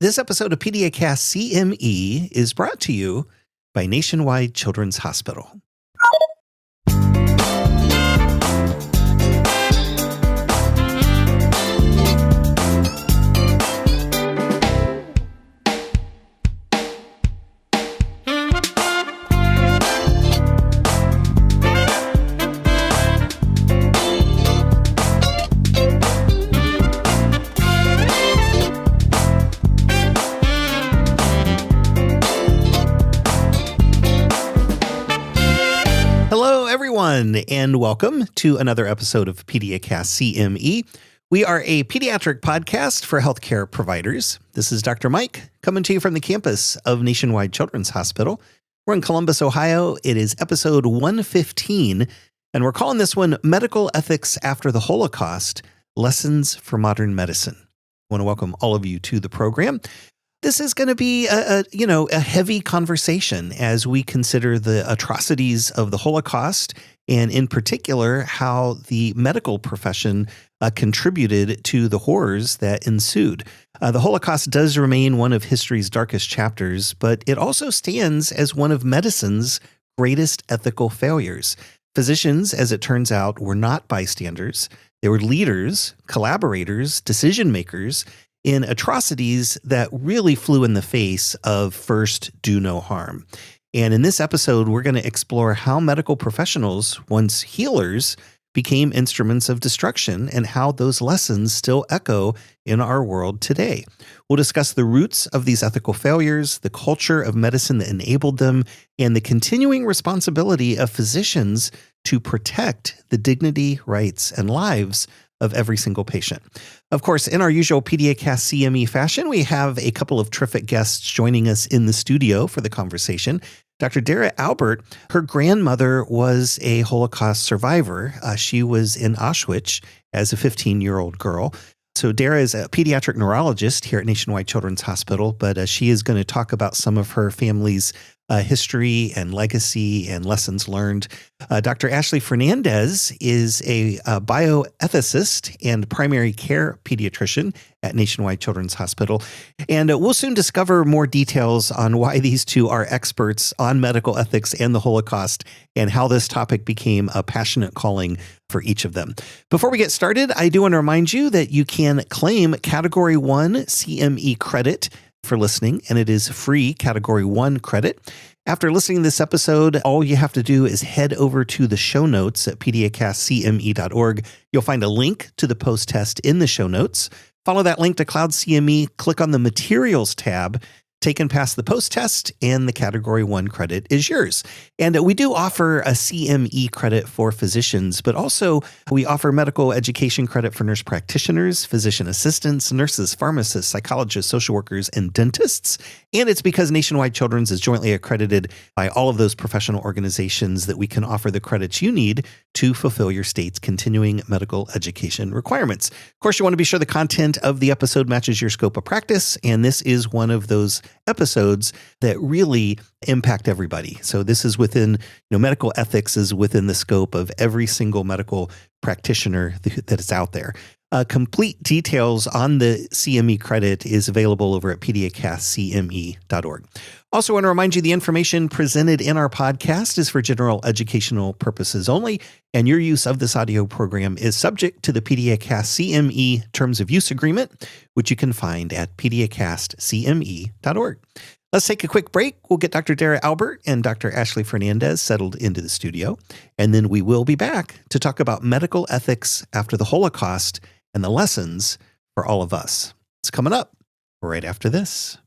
This episode of PediaCast CME is brought to you by Nationwide Children's Hospital. And welcome to another episode of PediaCast CME. We are a pediatric podcast for healthcare providers. This is Dr. Mike coming to you from the campus of Nationwide Children's Hospital. We're in Columbus, Ohio. It is episode 115, and we're calling this one Medical Ethics After the Holocaust, Lessons for Modern Medicine. I want to welcome all of you to the program. This is going to be a heavy conversation as we consider the atrocities of the Holocaust, and in particular, how the medical profession contributed to the horrors that ensued. The Holocaust does remain one of history's darkest chapters, but it also stands as one of medicine's greatest ethical failures. Physicians, as it turns out, were not bystanders. They were leaders, collaborators, decision makers in atrocities that really flew in the face of first, do no harm. And in this episode, we're going to explore how medical professionals, once healers, became instruments of destruction and how those lessons still echo in our world today. We'll discuss the roots of these ethical failures, the culture of medicine that enabled them, and the continuing responsibility of physicians to protect the dignity, rights, and lives of every single patient. Of course, in our usual PediaCast CME fashion, we have a couple of terrific guests joining us in the studio for the conversation. Dr. Dara Albert, her grandmother was a Holocaust survivor. She was in Auschwitz as a 15-year-old girl. So Dara is a pediatric neurologist here at Nationwide Children's Hospital, but she is going to talk about some of her family's history and legacy and lessons learned. Dr. Ashley Fernandes is a bioethicist and primary care pediatrician at Nationwide Children's Hospital. And we'll soon discover more details on why these two are experts on medical ethics and the Holocaust and how this topic became a passionate calling for each of them. Before we get started, I do want to remind you that you can claim Category 1 CME credit for listening, and it is free Category 1 credit. After listening to this episode, all you have to do is head over to the show notes at PediaCastCME.org. You'll find a link to the post-test in the show notes. Follow that link to Cloud CME, click on the Materials tab, taken past the post-test, and the Category 1 credit is yours. And we do offer a CME credit for physicians, but also we offer medical education credit for nurse practitioners, physician assistants, nurses, pharmacists, psychologists, social workers, and dentists. And it's because Nationwide Children's is jointly accredited by all of those professional organizations that we can offer the credits you need to fulfill your state's continuing medical education requirements. Of course, you want to be sure the content of the episode matches your scope of practice, and this is one of those episodes that really impact everybody. So this is within, medical ethics is within the scope of every single medical practitioner that is out there. Complete details on the CME credit is available over at PediaCastCME.org. Also want to remind you the information presented in our podcast is for general educational purposes only, and your use of this audio program is subject to the PediaCast CME Terms of Use Agreement, which you can find at PediaCastCME.org. Let's take a quick break. We'll get Dr. Dara Albert and Dr. Ashley Fernandes settled into the studio, and then we will be back to talk about medical ethics after the Holocaust and the lessons for all of us. It's coming up right after this.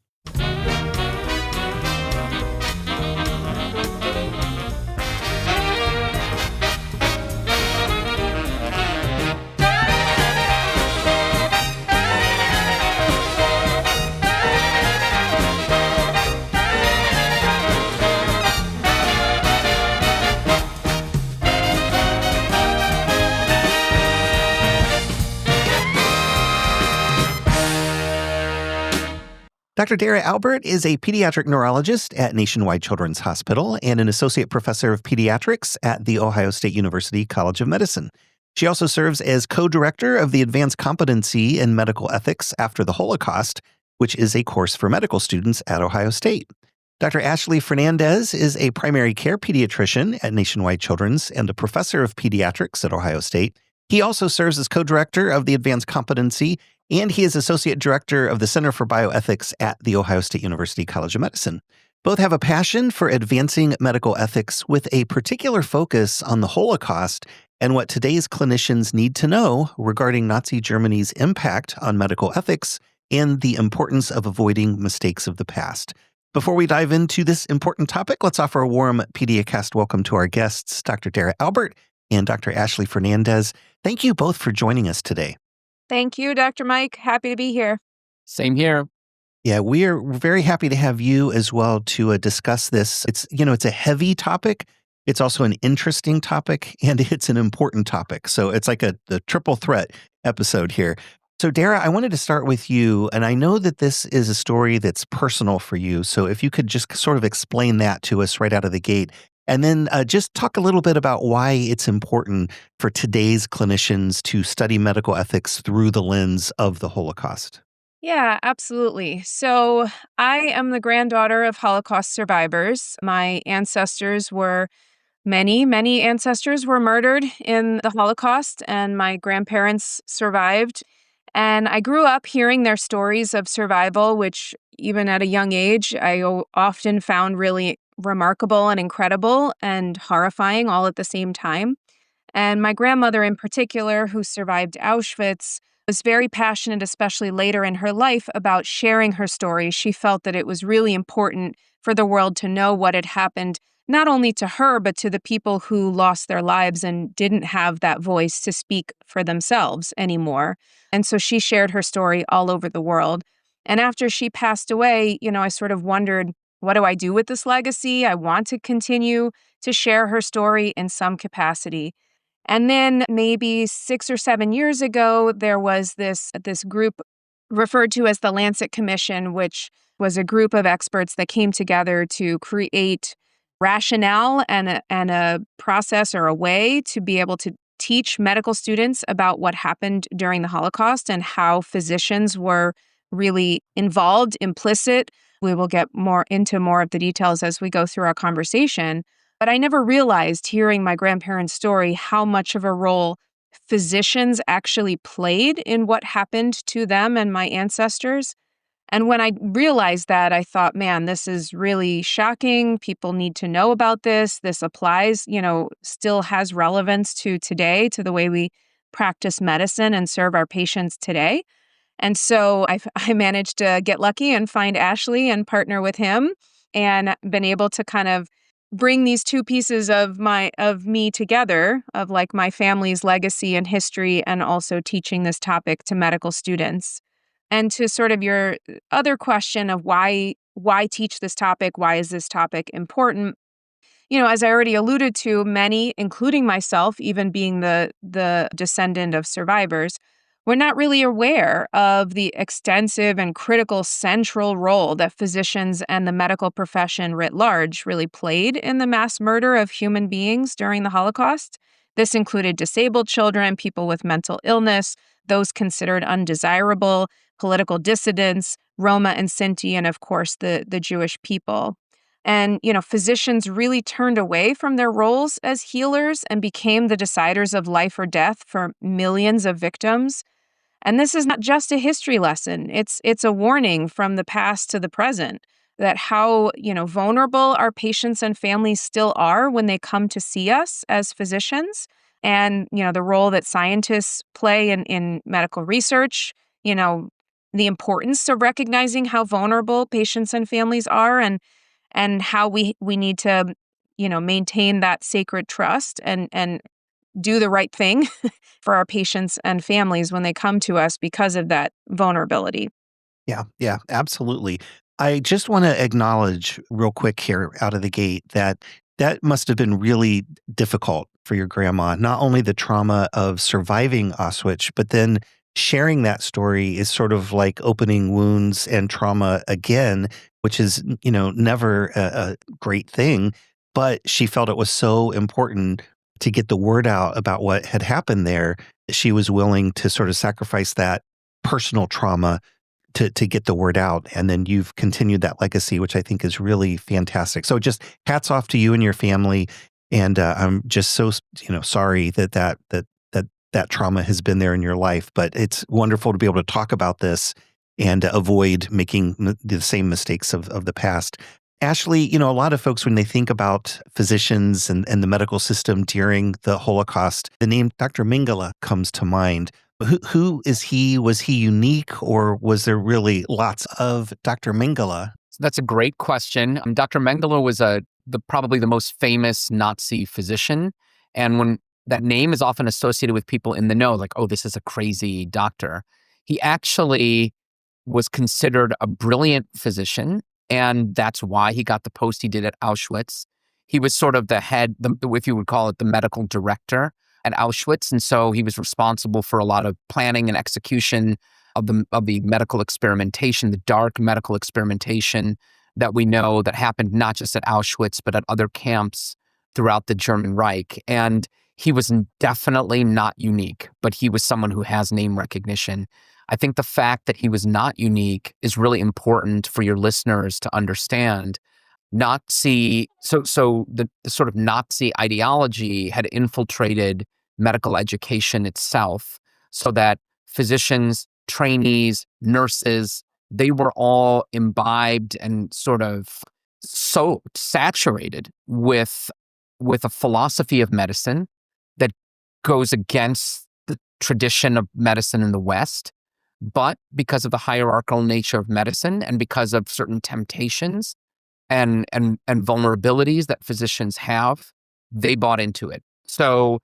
Dr. Dara Albert is a pediatric neurologist at Nationwide Children's Hospital and an associate professor of pediatrics at The Ohio State University College of Medicine. She also serves as co-director of the Advanced Competency in Medical Ethics After the Holocaust which is a course for medical students at Ohio State. Dr. Ashley Fernandes is a primary care pediatrician at Nationwide Children's and a professor of pediatrics at Ohio State. He also serves as co-director of the Advanced Competency, and he is associate director of the Center for Bioethics at The Ohio State University College of Medicine. Both have a passion for advancing medical ethics with a particular focus on the Holocaust and what today's clinicians need to know regarding Nazi Germany's impact on medical ethics and the importance of avoiding mistakes of the past. Before we dive into this important topic, let's offer a warm PediaCast welcome to our guests, Dr. Dara Albert and Dr. Ashley Fernandes. Thank you both for joining us today. Thank you, Dr. Mike. Happy to be here. Same here. Yeah, we are very happy to have you as well to discuss this. It's a heavy topic. It's also an interesting topic, and it's an important topic. So it's like the triple threat episode here. So Dara, I wanted to start with you, and I know that this is a story that's personal for you. So if you could just sort of explain that to us right out of the gate, and then just talk a little bit about why it's important for today's clinicians to study medical ethics through the lens of the Holocaust. Yeah, absolutely. So I am the granddaughter of Holocaust survivors. My ancestors were many ancestors were murdered in the Holocaust, and my grandparents survived. And I grew up hearing their stories of survival, which even at a young age, I often found really remarkable and incredible and horrifying all at the same time. And my grandmother in particular, who survived Auschwitz, was very passionate, especially later in her life, about sharing her story. She felt that it was really important for the world to know what had happened, not only to her, but to the people who lost their lives and didn't have that voice to speak for themselves anymore. And so she shared her story all over the world. And after she passed away, I sort of wondered, what do I do with this legacy? I want to continue to share her story in some capacity. And then maybe 6 or 7 years ago, there was this group referred to as the Lancet Commission, which was a group of experts that came together to create rationale and a process or a way to be able to teach medical students about what happened during the Holocaust and how physicians were really involved, implicit. We will get more of the details as we go through our conversation. But I never realized, hearing my grandparents' story, how much of a role physicians actually played in what happened to them and my ancestors. And when I realized that, I thought, man, this is really shocking. People need to know about this. This applies, still has relevance to today, to the way we practice medicine and serve our patients today. And so I managed to get lucky and find Ashley and partner with him, and been able to kind of bring these two pieces of me together, of like my family's legacy and history, and also teaching this topic to medical students. And to sort of your other question of why teach this topic, why is this topic important? As I already alluded to, many, including myself, even being the descendant of survivors, we're not really aware of the extensive and critical central role that physicians and the medical profession writ large really played in the mass murder of human beings during the Holocaust. This included disabled children, people with mental illness, those considered undesirable, political dissidents, Roma and Sinti, and of course the Jewish people. And, physicians really turned away from their roles as healers and became the deciders of life or death for millions of victims. And this is not just a history lesson. It's a warning from the past to the present that how, vulnerable our patients and families still are when they come to see us as physicians, and, the role that scientists play in medical research, the importance of recognizing how vulnerable patients and families are, and how we need to, maintain that sacred trust and do the right thing for our patients and families when they come to us because of that vulnerability. Yeah, absolutely. I just want to acknowledge real quick here out of the gate that must have been really difficult for your grandma. Not only the trauma of surviving Auschwitz, but then sharing that story is sort of like opening wounds and trauma again, which is, never a great thing. But she felt it was so important to get the word out about what had happened there. She was willing to sort of sacrifice that personal trauma to get the word out. And then you've continued that legacy, which I think is really fantastic. So just hats off to you and your family. And I'm just so, sorry that trauma has been there in your life. But it's wonderful to be able to talk about this and avoid making the same mistakes of the past. Ashley, a lot of folks, when they think about physicians and the medical system during the Holocaust, the name Dr. Mengele comes to mind. Who is he? Was he unique, or was there really lots of Dr. Mengele? That's a great question. Dr. Mengele was probably the most famous Nazi physician. And when that name is often associated with people in the know, like, oh, this is a crazy doctor. He actually was considered a brilliant physician, and that's why he got the post he did at Auschwitz. He was sort of the head, if you would call it, the medical director at Auschwitz. And so he was responsible for a lot of planning and execution of the medical experimentation, the dark medical experimentation that we know that happened not just at Auschwitz, but at other camps throughout the German Reich. And he was definitely not unique, but he was someone who has name recognition. I think the fact that he was not unique is really important for your listeners to understand. The sort of Nazi ideology had infiltrated medical education itself, so that physicians, trainees, nurses, they were all imbibed and sort of so saturated with a philosophy of medicine that goes against the tradition of medicine in the West. But because of the hierarchical nature of medicine and because of certain temptations and vulnerabilities that physicians have, they bought into it. So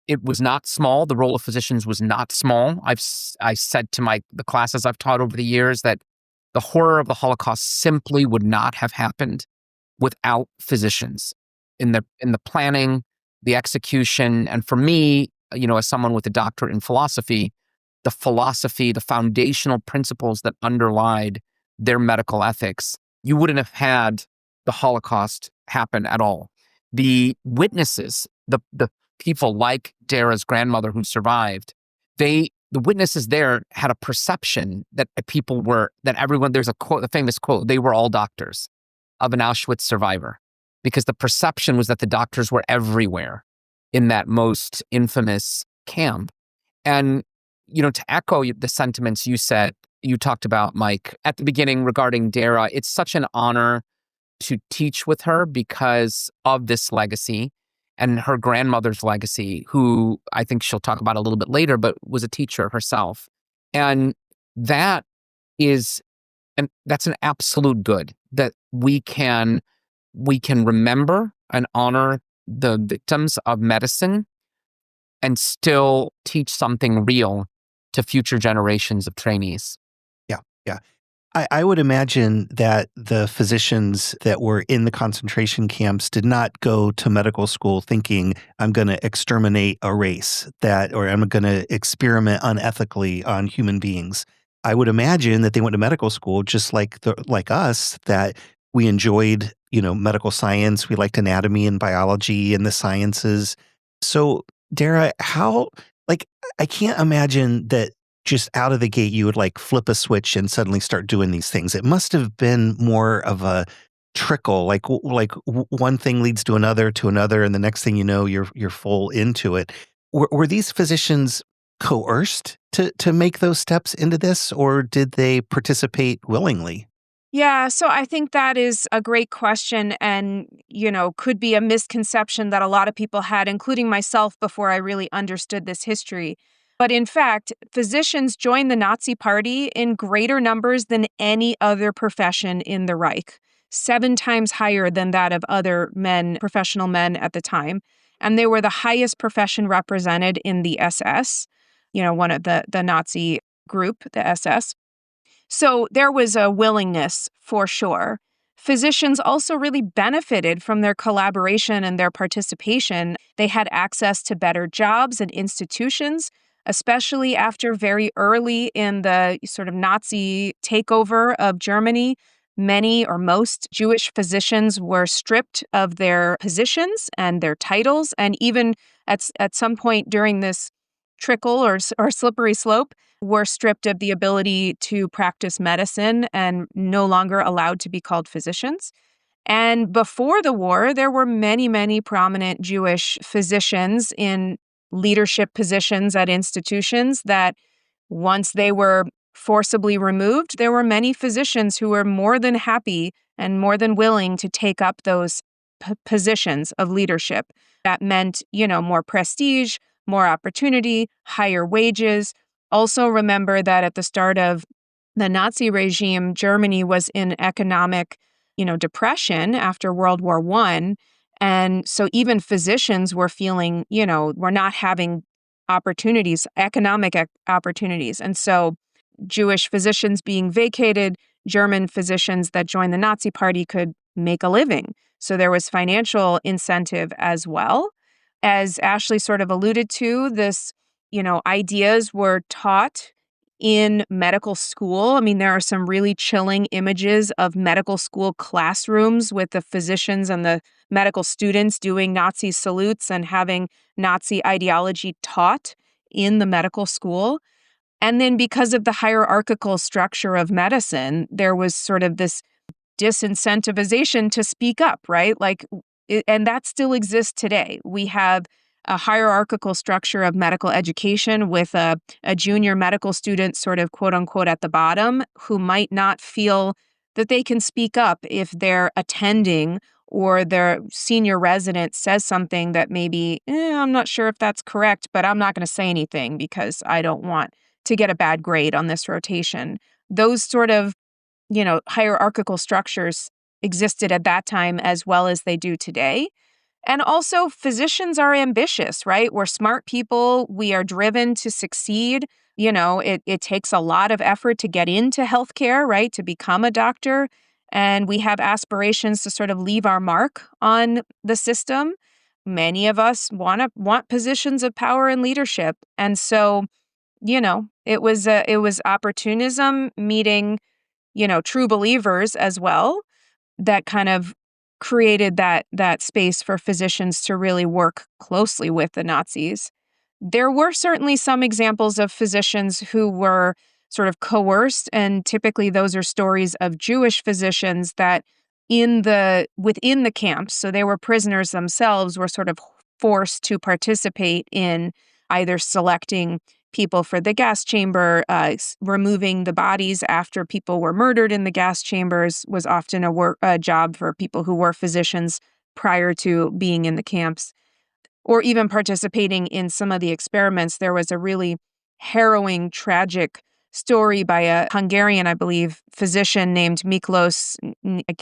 it was not small. The role of physicians was not small. I said to the classes I've taught over the years that the horror of the Holocaust simply would not have happened without physicians in the planning, the execution. And for me, as someone with a doctorate in philosophy, the foundational principles that underlied their medical ethics, you wouldn't have had the Holocaust happen at all. The witnesses, the people like Dara's grandmother who survived, the witnesses there had a perception that there's a famous quote, they were all doctors of an Auschwitz survivor, because the perception was that the doctors were everywhere in that most infamous camp. And, to echo the sentiments you talked about, Mike, at the beginning regarding Dara, it's such an honor to teach with her because of this legacy and her grandmother's legacy, who I think she'll talk about a little bit later, but was a teacher herself. And that's an absolute good, that we can remember and honor the victims of medicine and still teach something real to future generations of trainees. Yeah. I would imagine that the physicians that were in the concentration camps did not go to medical school thinking, I'm going to exterminate a race, or I'm going to experiment unethically on human beings. I would imagine that they went to medical school just like us, that we enjoyed, medical science. We liked anatomy and biology and the sciences. So, Dara, I can't imagine that just out of the gate, you would flip a switch and suddenly start doing these things. It must have been more of a trickle, like one thing leads to another, and the next thing you know, you're full into it. Were these physicians coerced to make those steps into this, or did they participate willingly? Yeah, so I think that is a great question and, could be a misconception that a lot of people had, including myself, before I really understood this history. But in fact, physicians joined the Nazi Party in greater numbers than any other profession in the Reich, 7 times higher than that of other professional men at the time. And they were the highest profession represented in the SS, one of the Nazi group, the SS. So there was a willingness for sure. Physicians also really benefited from their collaboration and their participation. They had access to better jobs and institutions, especially after very early in the sort of Nazi takeover of Germany. Many or most Jewish physicians were stripped of their positions and their titles. And even at some point during this trickle or slippery slope, were stripped of the ability to practice medicine and no longer allowed to be called physicians. And before the war, there were many, many prominent Jewish physicians in leadership positions at institutions that once they were forcibly removed, there were many physicians who were more than happy and more than willing to take up those positions of leadership. That meant, more prestige, more opportunity, higher wages. Also remember that at the start of the Nazi regime, Germany was in economic, depression after World War I. And so even physicians were feeling, we're not having opportunities, economic opportunities. And so Jewish physicians being vacated, German physicians that joined the Nazi Party could make a living. So there was financial incentive as well. As Ashley sort of alluded to, this, ideas were taught in medical school. I mean, there are some really chilling images of medical school classrooms with the physicians and the medical students doing Nazi salutes and having Nazi ideology taught in the medical school. And then because of the hierarchical structure of medicine, there was sort of this disincentivization to speak up, right? And that still exists today. We have a hierarchical structure of medical education with a junior medical student sort of quote unquote at the bottom who might not feel that they can speak up if they're attending or their senior resident says something that maybe, I'm not sure if that's correct, but I'm not going to say anything because I don't want to get a bad grade on this rotation. Those sort of, hierarchical structures existed at that time as well as they do today. And also, physicians are ambitious, right? We're smart people. We are driven to succeed. It takes a lot of effort to get into healthcare, right? To become a doctor. And we have aspirations to sort of leave our mark on the system. Many of us want positions of power and leadership. And so, it was opportunism meeting, true believers as well that kind of created that space for physicians to really work closely with the Nazis. There were certainly some examples of physicians who were sort of coerced, and typically those are stories of Jewish physicians that within the camps, so they were prisoners themselves, were sort of forced to participate in either selecting people for the gas chamber, removing the bodies after people were murdered in the gas chambers was often a job for people who were physicians prior to being in the camps, or even participating in some of the experiments. There was a really harrowing, tragic story by a Hungarian, I believe, physician named Miklos,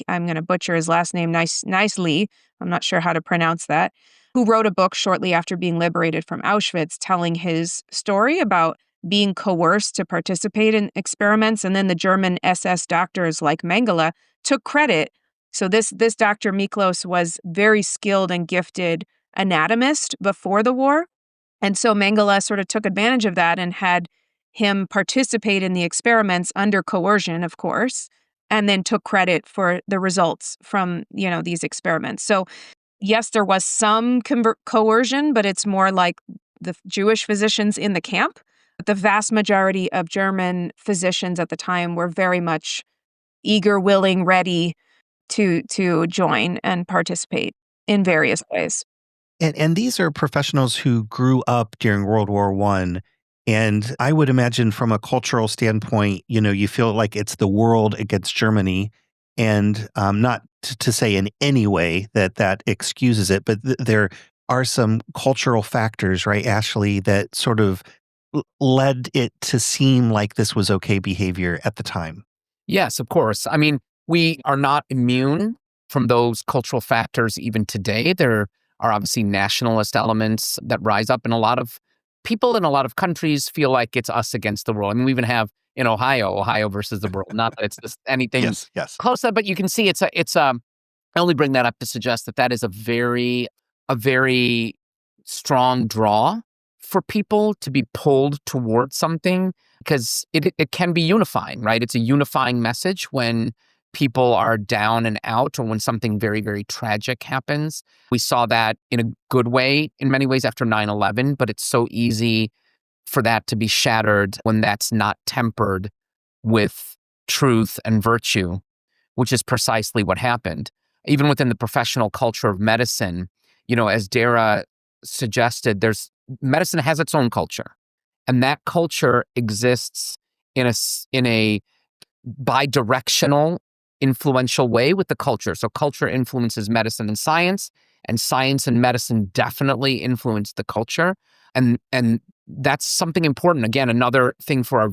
I'm going to butcher his last name, Nicely, I'm not sure how to pronounce that, who wrote a book shortly after being liberated from Auschwitz telling his story about being coerced to participate in experiments. And then the German SS doctors like Mengele took credit. So this Dr. Miklos was very skilled and gifted anatomist before the war. And so Mengele sort of took advantage of that and had him participate in the experiments under coercion, of course, and then took credit for the results from, these experiments. So yes, there was some coercion, but it's more like the Jewish physicians in the camp. But the vast majority of German physicians at the time were very much eager, willing, ready to join and participate in various ways. And these are professionals who grew up during World War I. And I would imagine from a cultural standpoint, you feel like it's the world against Germany. And not to say in any way that excuses it, but there are some cultural factors, right, Ashley, that sort of led it to seem like this was okay behavior at the time. Yes, of course. I mean, we are not immune from those cultural factors even today. There are obviously nationalist elements that rise up, and a lot of people in a lot of countries feel like it's us against the world. I mean, we even have in Ohio versus the world. Not that it's just anything yes. close to that, but you can see I only bring that up to suggest that is a very strong draw for people to be pulled towards something, because it can be unifying, right? It's a unifying message when people are down and out, or when something very, very tragic happens. We saw that in a good way in many ways after 9/11, but it's so easy for that to be shattered when that's not tempered with truth and virtue, which is precisely what happened. Even within the professional culture of medicine, as Dara suggested, medicine has its own culture, and that culture exists in a bi-directional, influential way with the culture. So culture influences medicine and science and medicine definitely influence the culture. And that's something important. Again, another thing for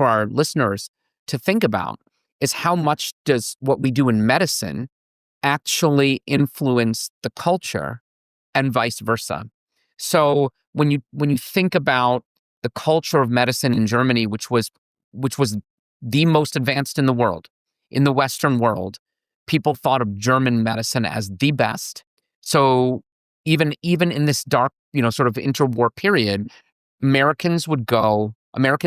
our listeners to think about is how much does what we do in medicine actually influence the culture and vice versa. So when you think about the culture of medicine in Germany, which was the most advanced in the world, in the Western world, people thought of German medicine as the best. So even in this dark, sort of interwar period, American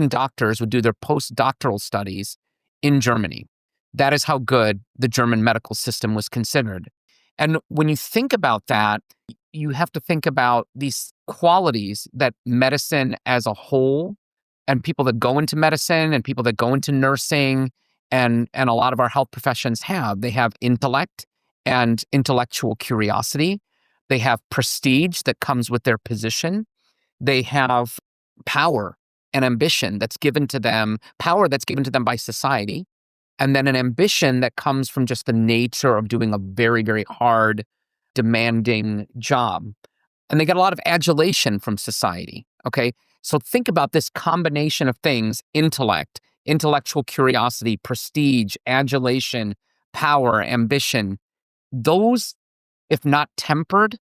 doctors would do their postdoctoral studies in Germany. That is how good the German medical system was considered. And when you think about that, you have to think about these qualities that medicine as a whole, and people that go into medicine and people that go into nursing and a lot of our health professions have. They have intellect and intellectual curiosity. They have prestige that comes with their position. They have power and ambition that's given to them, by society. And then an ambition that comes from just the nature of doing a very, very hard, demanding job. And they get a lot of adulation from society, okay? So think about this combination of things: intellect, intellectual curiosity, prestige, adulation, power, ambition. Those, if not tempered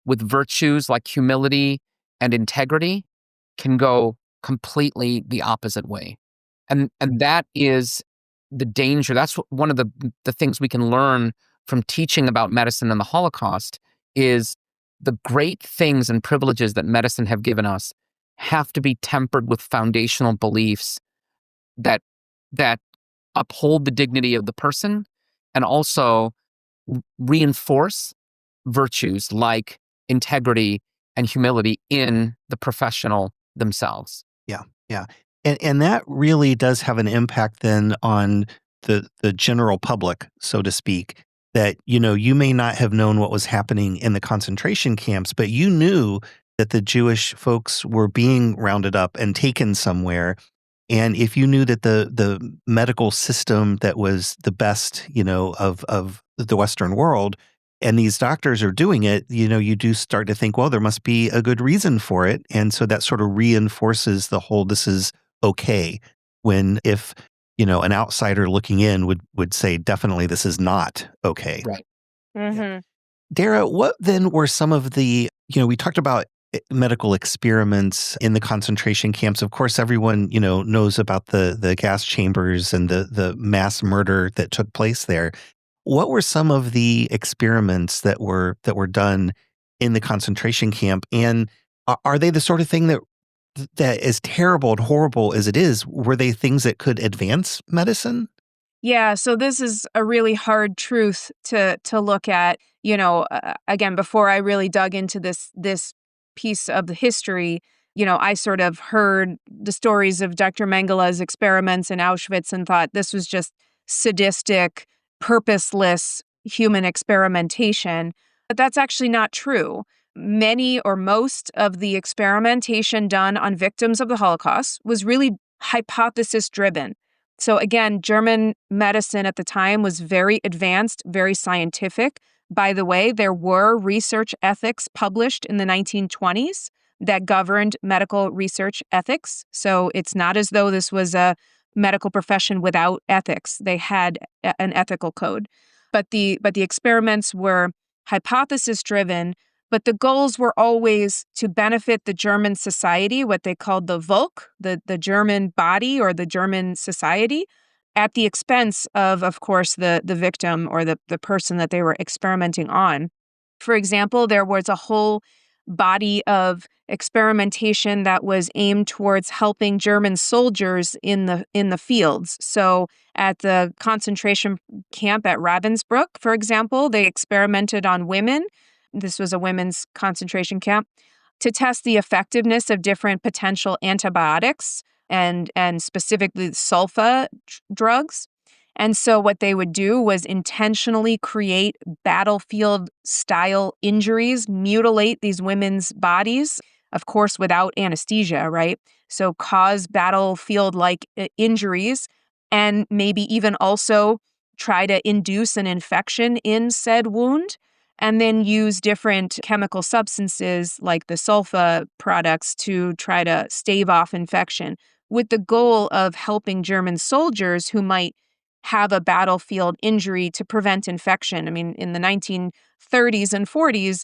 with virtues like humility and integrity, can go completely the opposite way. And that is the danger. That's one of the things we can learn from teaching about medicine and the Holocaust is the great things and privileges that medicine have given us have to be tempered with foundational beliefs that uphold the dignity of the person and also reinforce virtues like integrity and humility in the professional themselves. Yeah, yeah. And that really does have an impact then on the general public, so to speak, that, you may not have known what was happening in the concentration camps, but you knew that the Jewish folks were being rounded up and taken somewhere. And if you knew that the medical system that was the best, of the Western world, and these doctors are doing it, you do start to think, well, there must be a good reason for it. And so that sort of reinforces the whole, this is okay. When if, an outsider looking in would say, definitely this is not okay. Right. Mm-hmm. Yeah. Dara, what then were some of the, we talked about medical experiments in the concentration camps. Of course, everyone, knows about the gas chambers and the mass murder that took place there. What were some of the experiments that were done in the concentration camp? And are they the sort of thing that as terrible and horrible as it is, were they things that could advance medicine? Yeah, so this is a really hard truth to look at. Again, before I really dug into this piece of the history, I sort of heard the stories of Dr. Mengele's experiments in Auschwitz and thought this was just sadistic, purposeless human experimentation. But that's actually not true. Many or most of the experimentation done on victims of the Holocaust was really hypothesis driven. So again, German medicine at the time was very advanced, very scientific. By the way, there were research ethics published in the 1920s that governed medical research ethics. So it's not as though this was a medical profession without ethics. They had an ethical code. But the experiments were hypothesis driven, but the goals were always to benefit the German society, what they called the Volk, the German body or the German society, at the expense of course, the victim or the person that they were experimenting on. For example, there was a whole body of experimentation that was aimed towards helping German soldiers in the fields. So at the concentration camp at Ravensbrück, for example, they experimented on women. This was a women's concentration camp. to test the effectiveness of different potential antibiotics and specifically sulfa drugs. And so what they would do was intentionally create battlefield style injuries, mutilate these women's bodies, of course, without anesthesia, right? So cause battlefield like injuries, and maybe even also try to induce an infection in said wound, and then use different chemical substances like the sulfa products to try to stave off infection, with the goal of helping German soldiers who might have a battlefield injury to prevent infection. I mean, in the 1930s and 40s,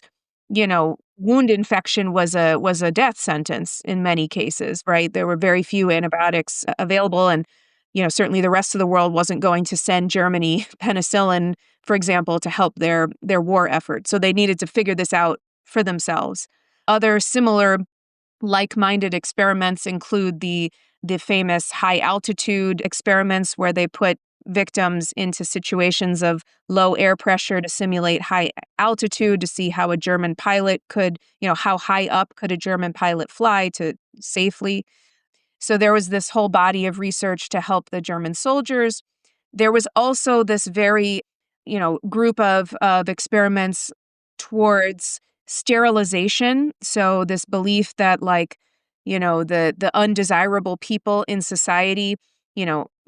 wound infection was a death sentence in many cases, right? There were very few antibiotics available, and certainly the rest of the world wasn't going to send Germany penicillin, for example, to help their war effort. So they needed to figure this out for themselves. Other similar like-minded experiments include the famous high altitude experiments where they put victims into situations of low air pressure to simulate high altitude to see how a German pilot could, how high up could a German pilot fly to safely. So there was this whole body of research to help the German soldiers. There was also this very, group of experiments towards sterilization. So this belief that the undesirable people in society,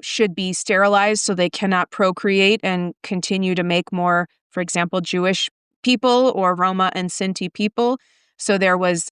should be sterilized so they cannot procreate and continue to make more, for example, Jewish people or Roma and Sinti people. So there was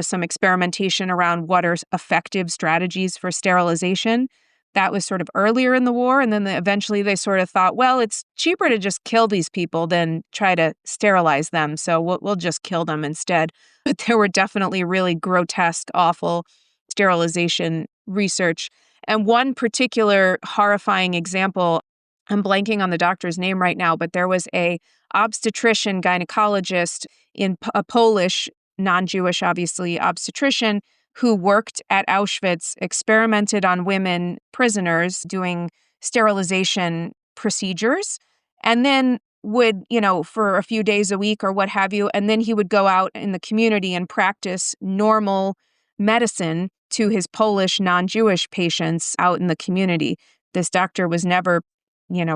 some experimentation around what are effective strategies for sterilization. That was sort of earlier in the war. And then eventually they sort of thought, well, it's cheaper to just kill these people than try to sterilize them. So we'll just kill them instead. But there were definitely really grotesque, awful sterilization research. And one particular horrifying example, I'm blanking on the doctor's name right now, but there was a obstetrician gynecologist in a Polish, non-Jewish, obviously, obstetrician who worked at Auschwitz, experimented on women prisoners doing sterilization procedures, and then would, for a few days a week or what have you, and then he would go out in the community and practice normal medicine to his Polish non-Jewish patients out in the community. This doctor was never,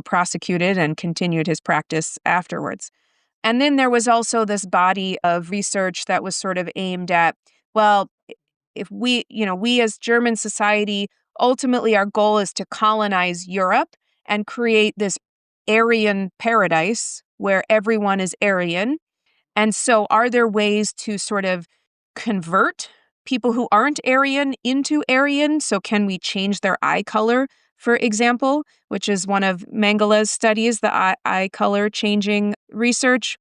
prosecuted and continued his practice afterwards. And then there was also this body of research that was sort of aimed at, well, if we as German society, ultimately our goal is to colonize Europe and create this Aryan paradise where everyone is Aryan. And so are there ways to sort of convert people who aren't Aryan into Aryan? So can we change their eye color, for example, which is one of Mengele's studies, the eye color changing research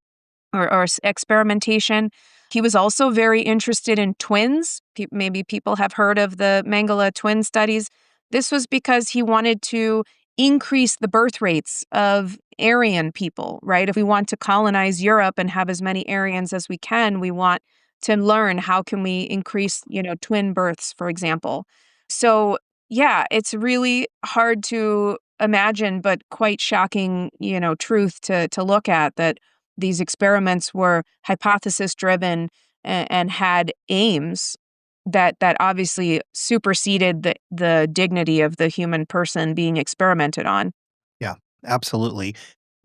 or experimentation. He was also very interested in twins. Maybe people have heard of the Mengele twin studies. This was because he wanted to increase the birth rates of Aryan people, right? If we want to colonize Europe and have as many Aryans as we can, we want to learn how can we increase, twin births, for example. So, yeah, it's really hard to imagine, but quite shocking, truth to look at, that these experiments were hypothesis driven and had aims that obviously superseded the dignity of the human person being experimented on. Yeah, absolutely.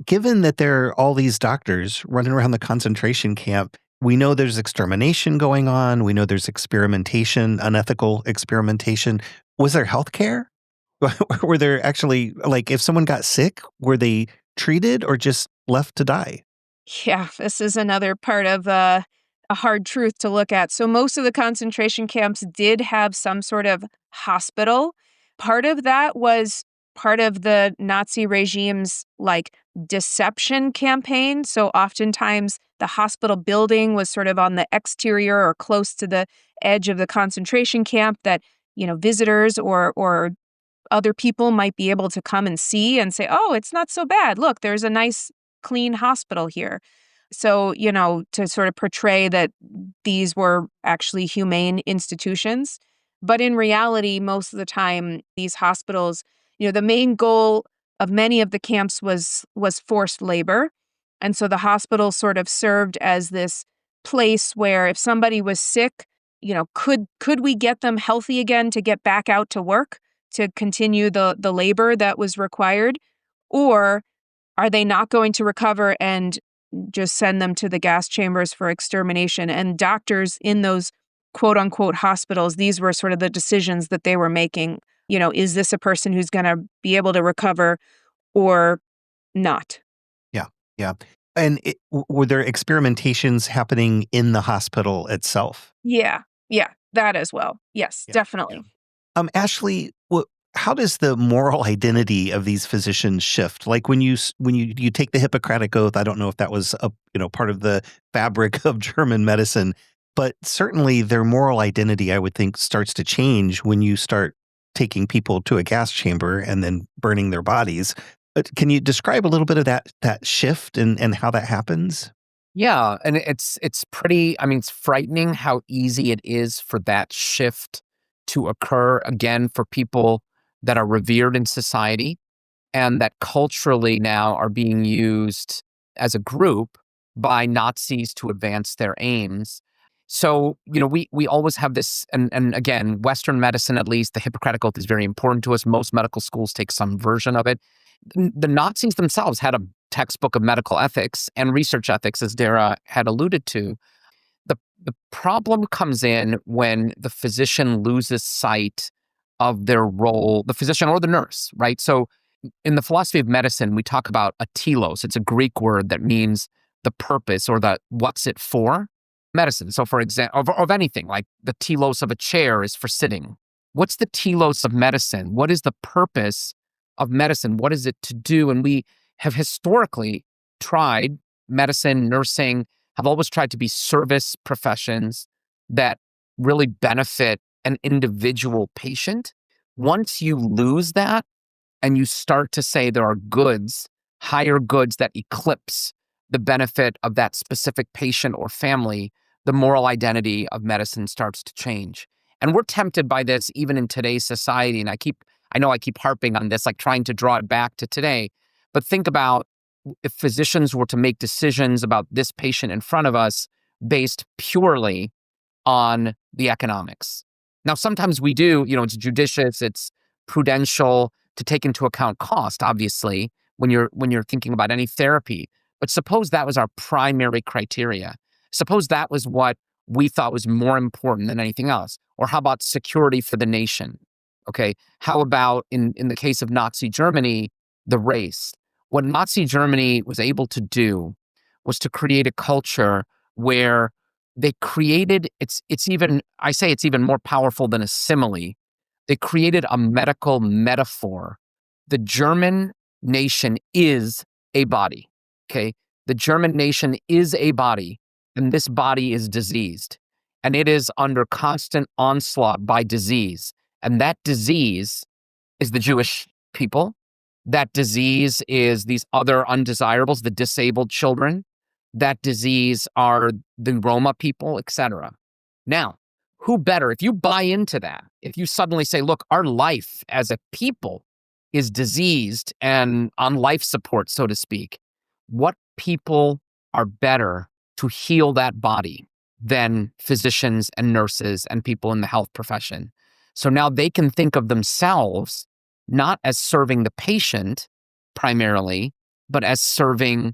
Given that there are all these doctors running around the concentration camp, we know there's extermination going on. We know there's experimentation, unethical experimentation. Was there health care? Were there actually, if someone got sick, were they treated or just left to die? Yeah, this is another part of a hard truth to look at. So most of the concentration camps did have some sort of hospital. Part of that was part of the Nazi regime's deception campaign. So oftentimes the hospital building was sort of on the exterior or close to the edge of the concentration camp that, visitors or other people might be able to come and see and say, oh, it's not so bad. Look, there's a nice clean hospital here. So, to sort of portray that these were actually humane institutions. But in reality, most of the time, these hospitals, the main goal of many of the camps was forced labor. And so the hospital sort of served as this place where if somebody was sick, could we get them healthy again to get back out to work, to continue the labor that was required? Or are they not going to recover and just send them to the gas chambers for extermination? And doctors in those quote unquote hospitals, these were sort of the decisions that they were making. Is this a person who's going to be able to recover or not? Yeah. Yeah. And were there experimentations happening in the hospital itself? Yeah. Yeah. That as well. Yes, Yeah, definitely. yeah. Ashley, how does the moral identity of these physicians shift? Like when you take the Hippocratic Oath, I don't know if that was part of the fabric of German medicine, but certainly their moral identity, I would think, starts to change when you start taking people to a gas chamber and then burning their bodies. Can you describe a little bit of that shift and how that happens? Yeah, and it's pretty, it's frightening how easy it is for that shift to occur, again, for people that are revered in society and that culturally now are being used as a group by Nazis to advance their aims. So, we always have this, and again, Western medicine, at least, the Hippocratic Oath is very important to us. Most medical schools take some version of it. The Nazis themselves had a textbook of medical ethics and research ethics, as Dara had alluded to. The problem comes in when the physician loses sight of their role, the physician or the nurse, right? So in the philosophy of medicine, we talk about a telos. It's a Greek word that means the purpose or the what's it for medicine. So for example, of anything, like the telos of a chair is for sitting. What's the telos of medicine? What is the purpose of medicine? What is it to do? And we have historically tried, medicine, nursing, have always tried to be service professions that really benefit an individual patient. Once you lose that and you start to say there are goods, higher goods that eclipse the benefit of that specific patient or family, the moral identity of medicine starts to change. And we're tempted by this even in today's society. And I know I keep harping on this, like trying to draw it back to today, but think about if physicians were to make decisions about this patient in front of us based purely on the economics. Now, sometimes we do, it's judicious, it's prudential to take into account cost, obviously, when you're thinking about any therapy. But suppose that was our primary criteria. Suppose that was what we thought was more important than anything else. Or how about security for the nation? Okay. How about in the case of Nazi Germany, the race? What Nazi Germany was able to do was to create a culture where they created, it's even more powerful than a simile. They created a medical metaphor. The German nation is a body, okay? The German nation is a body, and this body is diseased. And it is under constant onslaught by disease. And that disease is the Jewish people. That disease is these other undesirables, the disabled children. That disease are the Roma people, etc. Now, who better, if you buy into that, if you suddenly say, look, our life as a people is diseased and on life support, so to speak, what people are better to heal that body than physicians and nurses and people in the health profession? So now they can think of themselves not as serving the patient primarily, but as serving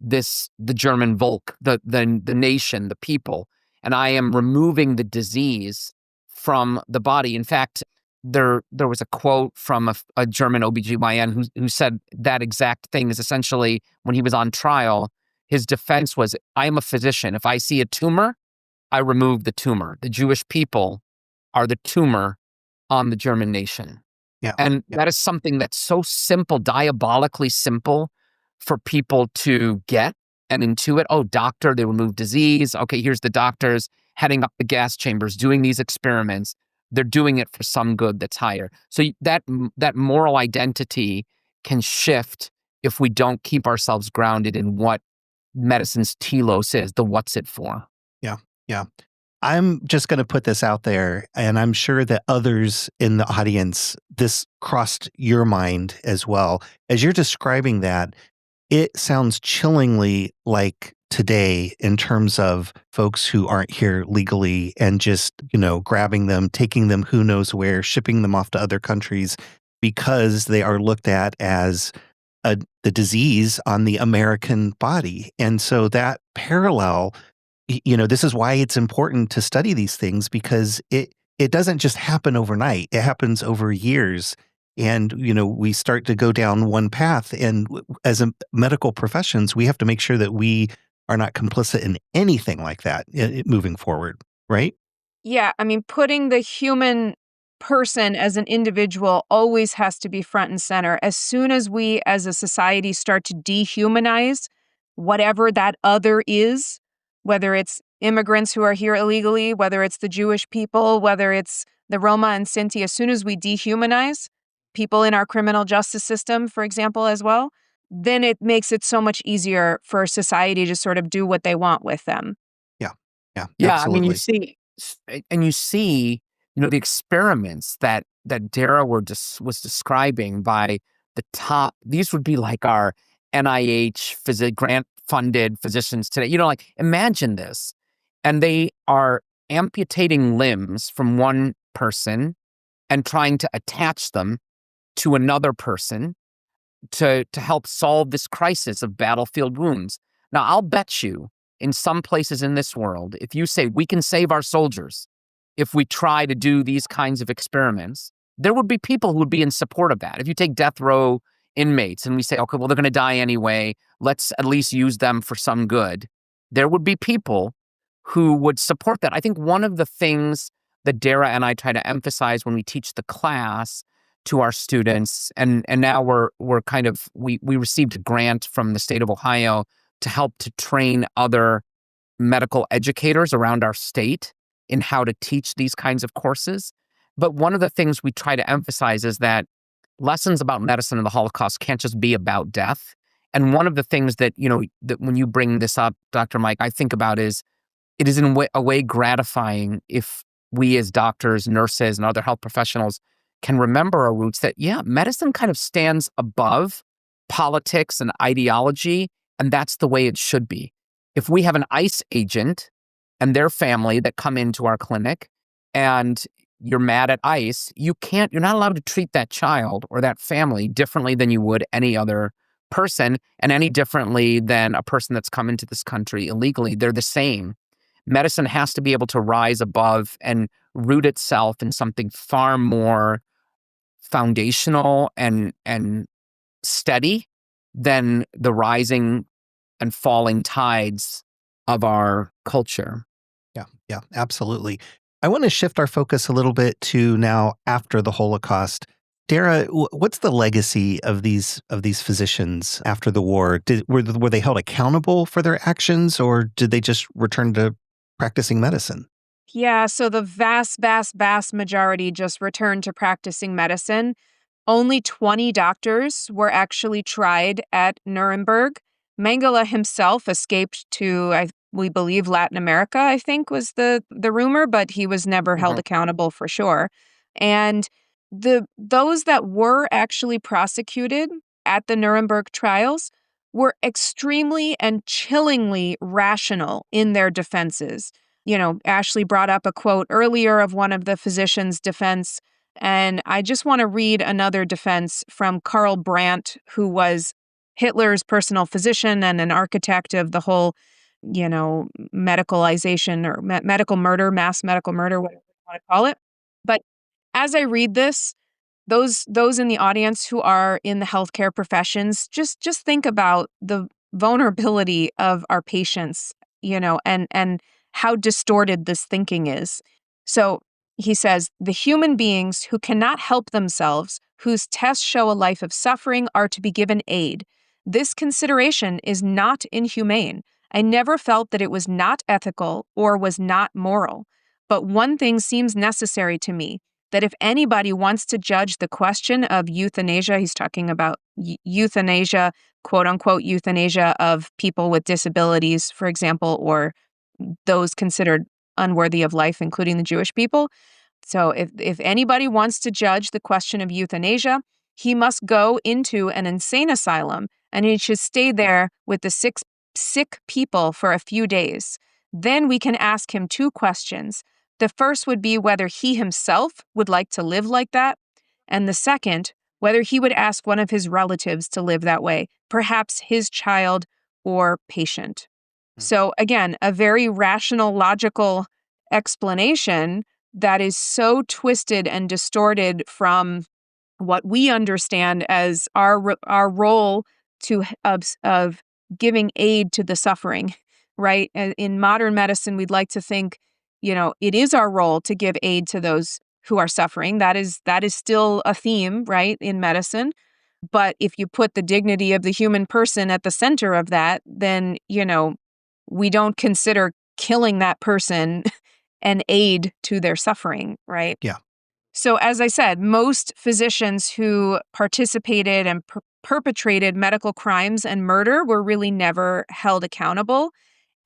the German Volk, the nation, the people. And I am removing the disease from the body. In fact, there was a quote from a German OBGYN who said that exact thing is essentially when he was on trial, his defense was, I am a physician. If I see a tumor, I remove the tumor. The Jewish people are the tumor on the German nation. Yeah. And that is something that's so simple, diabolically simple for people to get and intuit. Oh, doctor, they remove disease. Okay, here's the doctors heading up the gas chambers, doing these experiments. They're doing it for some good that's higher. So that moral identity can shift if we don't keep ourselves grounded in what medicine's telos is, the what's it for. Yeah, yeah. I'm just going to put this out there, and I'm sure that others in the audience, this crossed your mind as well. As you're describing that, it sounds chillingly like today in terms of folks who aren't here legally and just, grabbing them, taking them who knows where, shipping them off to other countries because they are looked at as the disease on the American body. And so that parallel, this is why it's important to study these things, because it doesn't just happen overnight. It happens over years. And, we start to go down one path. And as medical professions, we have to make sure that we are not complicit in anything like that moving forward, right? Yeah, I mean, putting the human person as an individual always has to be front and center. As soon as we as a society start to dehumanize whatever that other is, whether it's immigrants who are here illegally, whether it's the Jewish people, whether it's the Roma and Sinti, as soon as we dehumanize people in our criminal justice system, for example, as well, then it makes it so much easier for society to sort of do what they want with them. Yeah. Yeah. Yeah, Absolutely. you see, the experiments that Dara was describing by the top. These would be like our NIH grant-funded physicians today. Imagine this, and they are amputating limbs from one person and trying to attach them to another person to help solve this crisis of battlefield wounds. Now, I'll bet you in some places in this world, if you say we can save our soldiers if we try to do these kinds of experiments, there would be people who would be in support of that. If you take death row inmates and we say, okay, well, they're going to die anyway, let's at least use them for some good, there would be people who would support that. I think one of the things that Dara and I try to emphasize when we teach the class to our students, and now we received a grant from the state of Ohio to help to train other medical educators around our state in how to teach these kinds of courses. But one of the things we try to emphasize is that lessons about medicine and the Holocaust can't just be about death. And one of the things that, that when you bring this up, Dr. Mike, I think about is it is in a way gratifying if we as doctors, nurses, and other health professionals can remember our roots that, medicine kind of stands above politics and ideology, and that's the way it should be. If we have an ICE agent and their family that come into our clinic and you're mad at ICE, you're not allowed to treat that child or that family differently than you would any other person, and any differently than a person that's come into this country illegally. They're the same. Medicine has to be able to rise above and root itself in something far more foundational and steady than the rising and falling tides of our culture. Yeah, absolutely. I want to shift our focus a little bit to now after the Holocaust. Dara, what's the legacy of these physicians after the war? Were they held accountable for their actions, or did they just return to practicing medicine? Yeah, so the vast, vast, vast majority just returned to practicing medicine. Only 20 doctors were actually tried at Nuremberg. Mengele himself escaped to, we believe, Latin America, I think was the rumor, but he was never held accountable for sure. And those that were actually prosecuted at the Nuremberg trials were extremely and chillingly rational in their defenses. Ashley brought up a quote earlier of one of the physicians' defense, and I just want to read another defense from Karl Brandt, who was Hitler's personal physician and an architect of the whole, medicalization or medical murder, mass medical murder, whatever you want to call it. But as I read this, those in the audience who are in the healthcare professions, just think about the vulnerability of our patients, and how distorted this thinking is. So he says, the human beings who cannot help themselves, whose tests show a life of suffering, are to be given aid. This consideration is not inhumane. I never felt that it was not ethical or was not moral. But one thing seems necessary to me, that if anybody wants to judge the question of euthanasia, he's talking about euthanasia, quote unquote, euthanasia of people with disabilities, for example, or those considered unworthy of life, including the Jewish people. So if anybody wants to judge the question of euthanasia, he must go into an insane asylum and he should stay there with the 6 sick people for a few days. Then we can ask him 2 questions. The first would be whether he himself would like to live like that. And the second, whether he would ask one of his relatives to live that way, perhaps his child or patient. So again, a very rational, logical explanation that is so twisted and distorted from what we understand as our role of giving aid to the suffering, right? In modern medicine, we'd like to think, it is our role to give aid to those who are suffering. That is still a theme, right, in medicine. But if you put the dignity of the human person at the center of that, then, we don't consider killing that person an aid to their suffering, right? Yeah. So as I said, most physicians who participated and perpetrated medical crimes and murder were really never held accountable.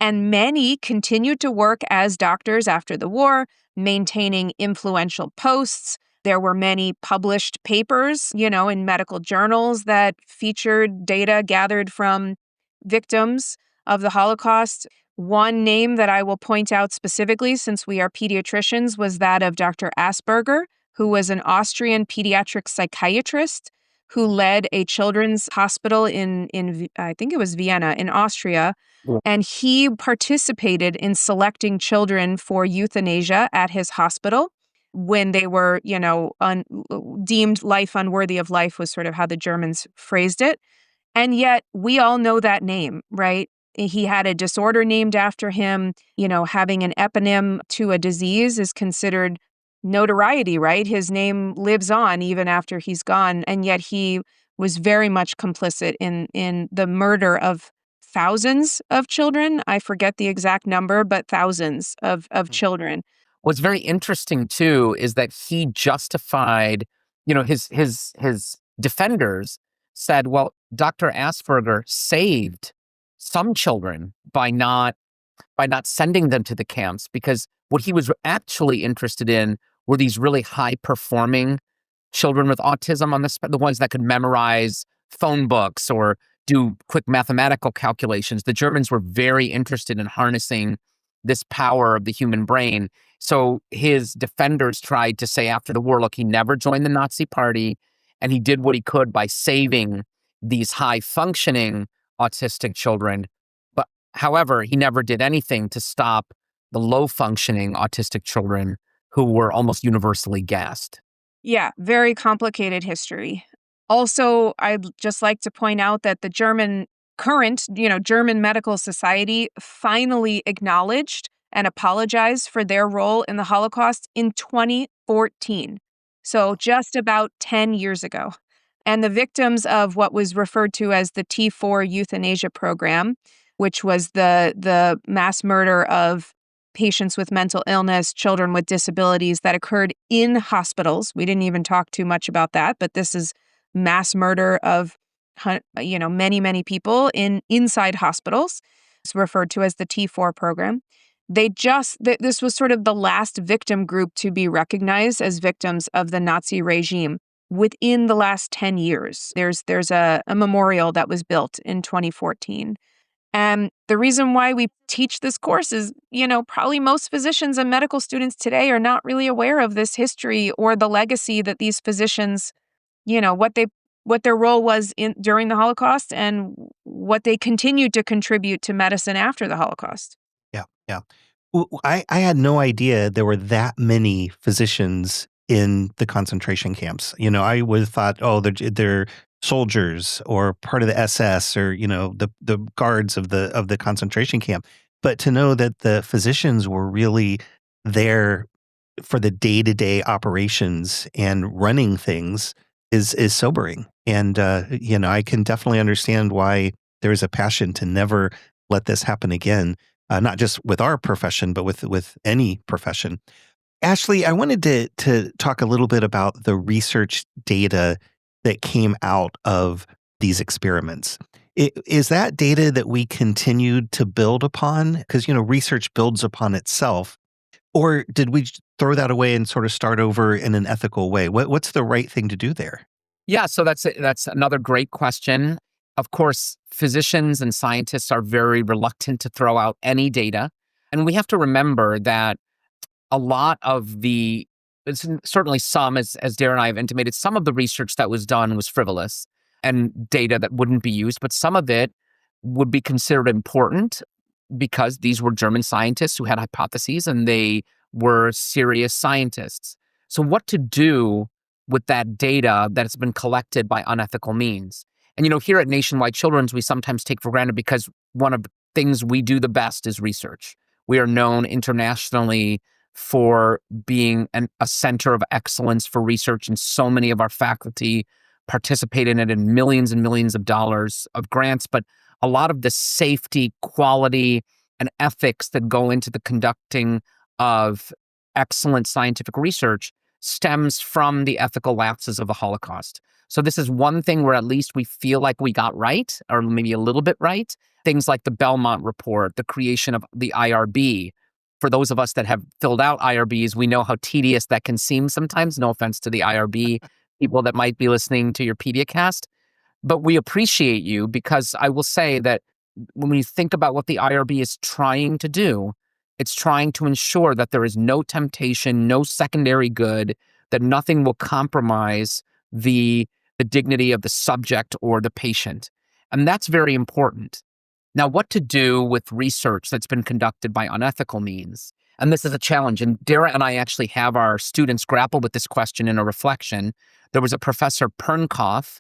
And many continued to work as doctors after the war, maintaining influential posts. There were many published papers, in medical journals that featured data gathered from victims of the Holocaust. One name that I will point out specifically, since we are pediatricians, was that of Dr. Asperger, who was an Austrian pediatric psychiatrist who led a children's hospital in I think it was Vienna in Austria. Yeah. And he participated in selecting children for euthanasia at his hospital when they were, deemed life unworthy of life, was sort of how the Germans phrased it. And yet we all know that name, right? He had a disorder named after him. Having an eponym to a disease is considered notoriety, right? His name lives on even after he's gone. And yet he was very much complicit in the murder of thousands of children. I forget the exact number, but thousands of children. What's very interesting too is that he justified, his defenders said, well, Dr. Asperger saved some children by not sending them to the camps, because what he was actually interested in were these really high performing children with autism, the ones that could memorize phone books or do quick mathematical calculations. The Germans were very interested in harnessing this power of the human brain. So his defenders tried to say after the war, look, he never joined the Nazi party, and he did what he could by saving these high functioning autistic children. But however, he never did anything to stop the low functioning autistic children who were almost universally gassed. Yeah, very complicated history. Also, I'd just like to point out that the German Medical Society finally acknowledged and apologized for their role in the Holocaust in 2014. So just about 10 years ago. And the victims of what was referred to as the T4 euthanasia program, which was the mass murder of patients with mental illness, children with disabilities that occurred in hospitals. We didn't even talk too much about that, but this is mass murder of many, many people inside hospitals. It's referred to as the T4 program. This was sort of the last victim group to be recognized as victims of the Nazi regime within the last 10 years. There's a memorial that was built in 2014. And the reason why we teach this course is, probably most physicians and medical students today are not really aware of this history or the legacy that these physicians, what their role was during the Holocaust and what they continued to contribute to medicine after the Holocaust. Yeah, yeah. I had no idea there were that many physicians in the concentration camps. I would have thought, oh, they're soldiers or part of the SS or the guards of the concentration camp. But to know that the physicians were really there for the day-to-day operations and running things is sobering. And I can definitely understand why there is a passion to never let this happen again. Not just with our profession, but with any profession. Ashley, I wanted to talk a little bit about the research data that came out of these experiments. Is that data that we continued to build upon? Because, research builds upon itself. Or did we throw that away and sort of start over in an ethical way? What's the right thing to do there? Yeah, so that's another great question. Of course, physicians and scientists are very reluctant to throw out any data. And we have to remember that a lot of certainly some, as Dara and I have intimated, some of the research that was done was frivolous and data that wouldn't be used, but some of it would be considered important because these were German scientists who had hypotheses and they were serious scientists. So what to do with that data that has been collected by unethical means? And, here at Nationwide Children's, we sometimes take for granted because one of the things we do the best is research. We are known internationally for being a center of excellence for research, and so many of our faculty participate in it in millions and millions of dollars of grants. But a lot of the safety, quality, and ethics that go into the conducting of excellent scientific research stems from the ethical lapses of the Holocaust. So this is one thing where at least we feel like we got right, or maybe a little bit right. Things like the Belmont Report, the creation of the IRB. For those of us that have filled out IRBs, we know how tedious that can seem sometimes. No offense to the IRB people that might be listening to your PediaCast. But we appreciate you because I will say that when we think about what the IRB is trying to do, it's trying to ensure that there is no temptation, no secondary good, that nothing will compromise the dignity of the subject or the patient. And that's very important. Now, what to do with research that's been conducted by unethical means? And this is a challenge. And Dara and I actually have our students grapple with this question in a reflection. There was a Professor Pernkopf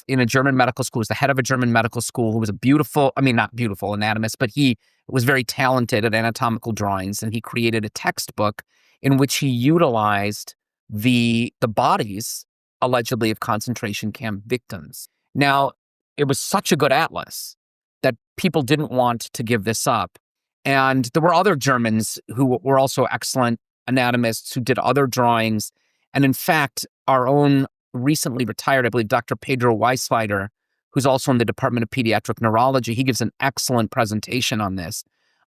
in a German medical school, was the head of a German medical school, who was not beautiful anatomist, but he was very talented at anatomical drawings. And he created a textbook in which he utilized the bodies, allegedly, of concentration camp victims. Now, it was such a good atlas that people didn't want to give this up. And there were other Germans who were also excellent anatomists who did other drawings. And in fact, our own recently retired, I believe, Dr. Pedro Weisweider, who's also in the Department of Pediatric Neurology, he gives an excellent presentation on this,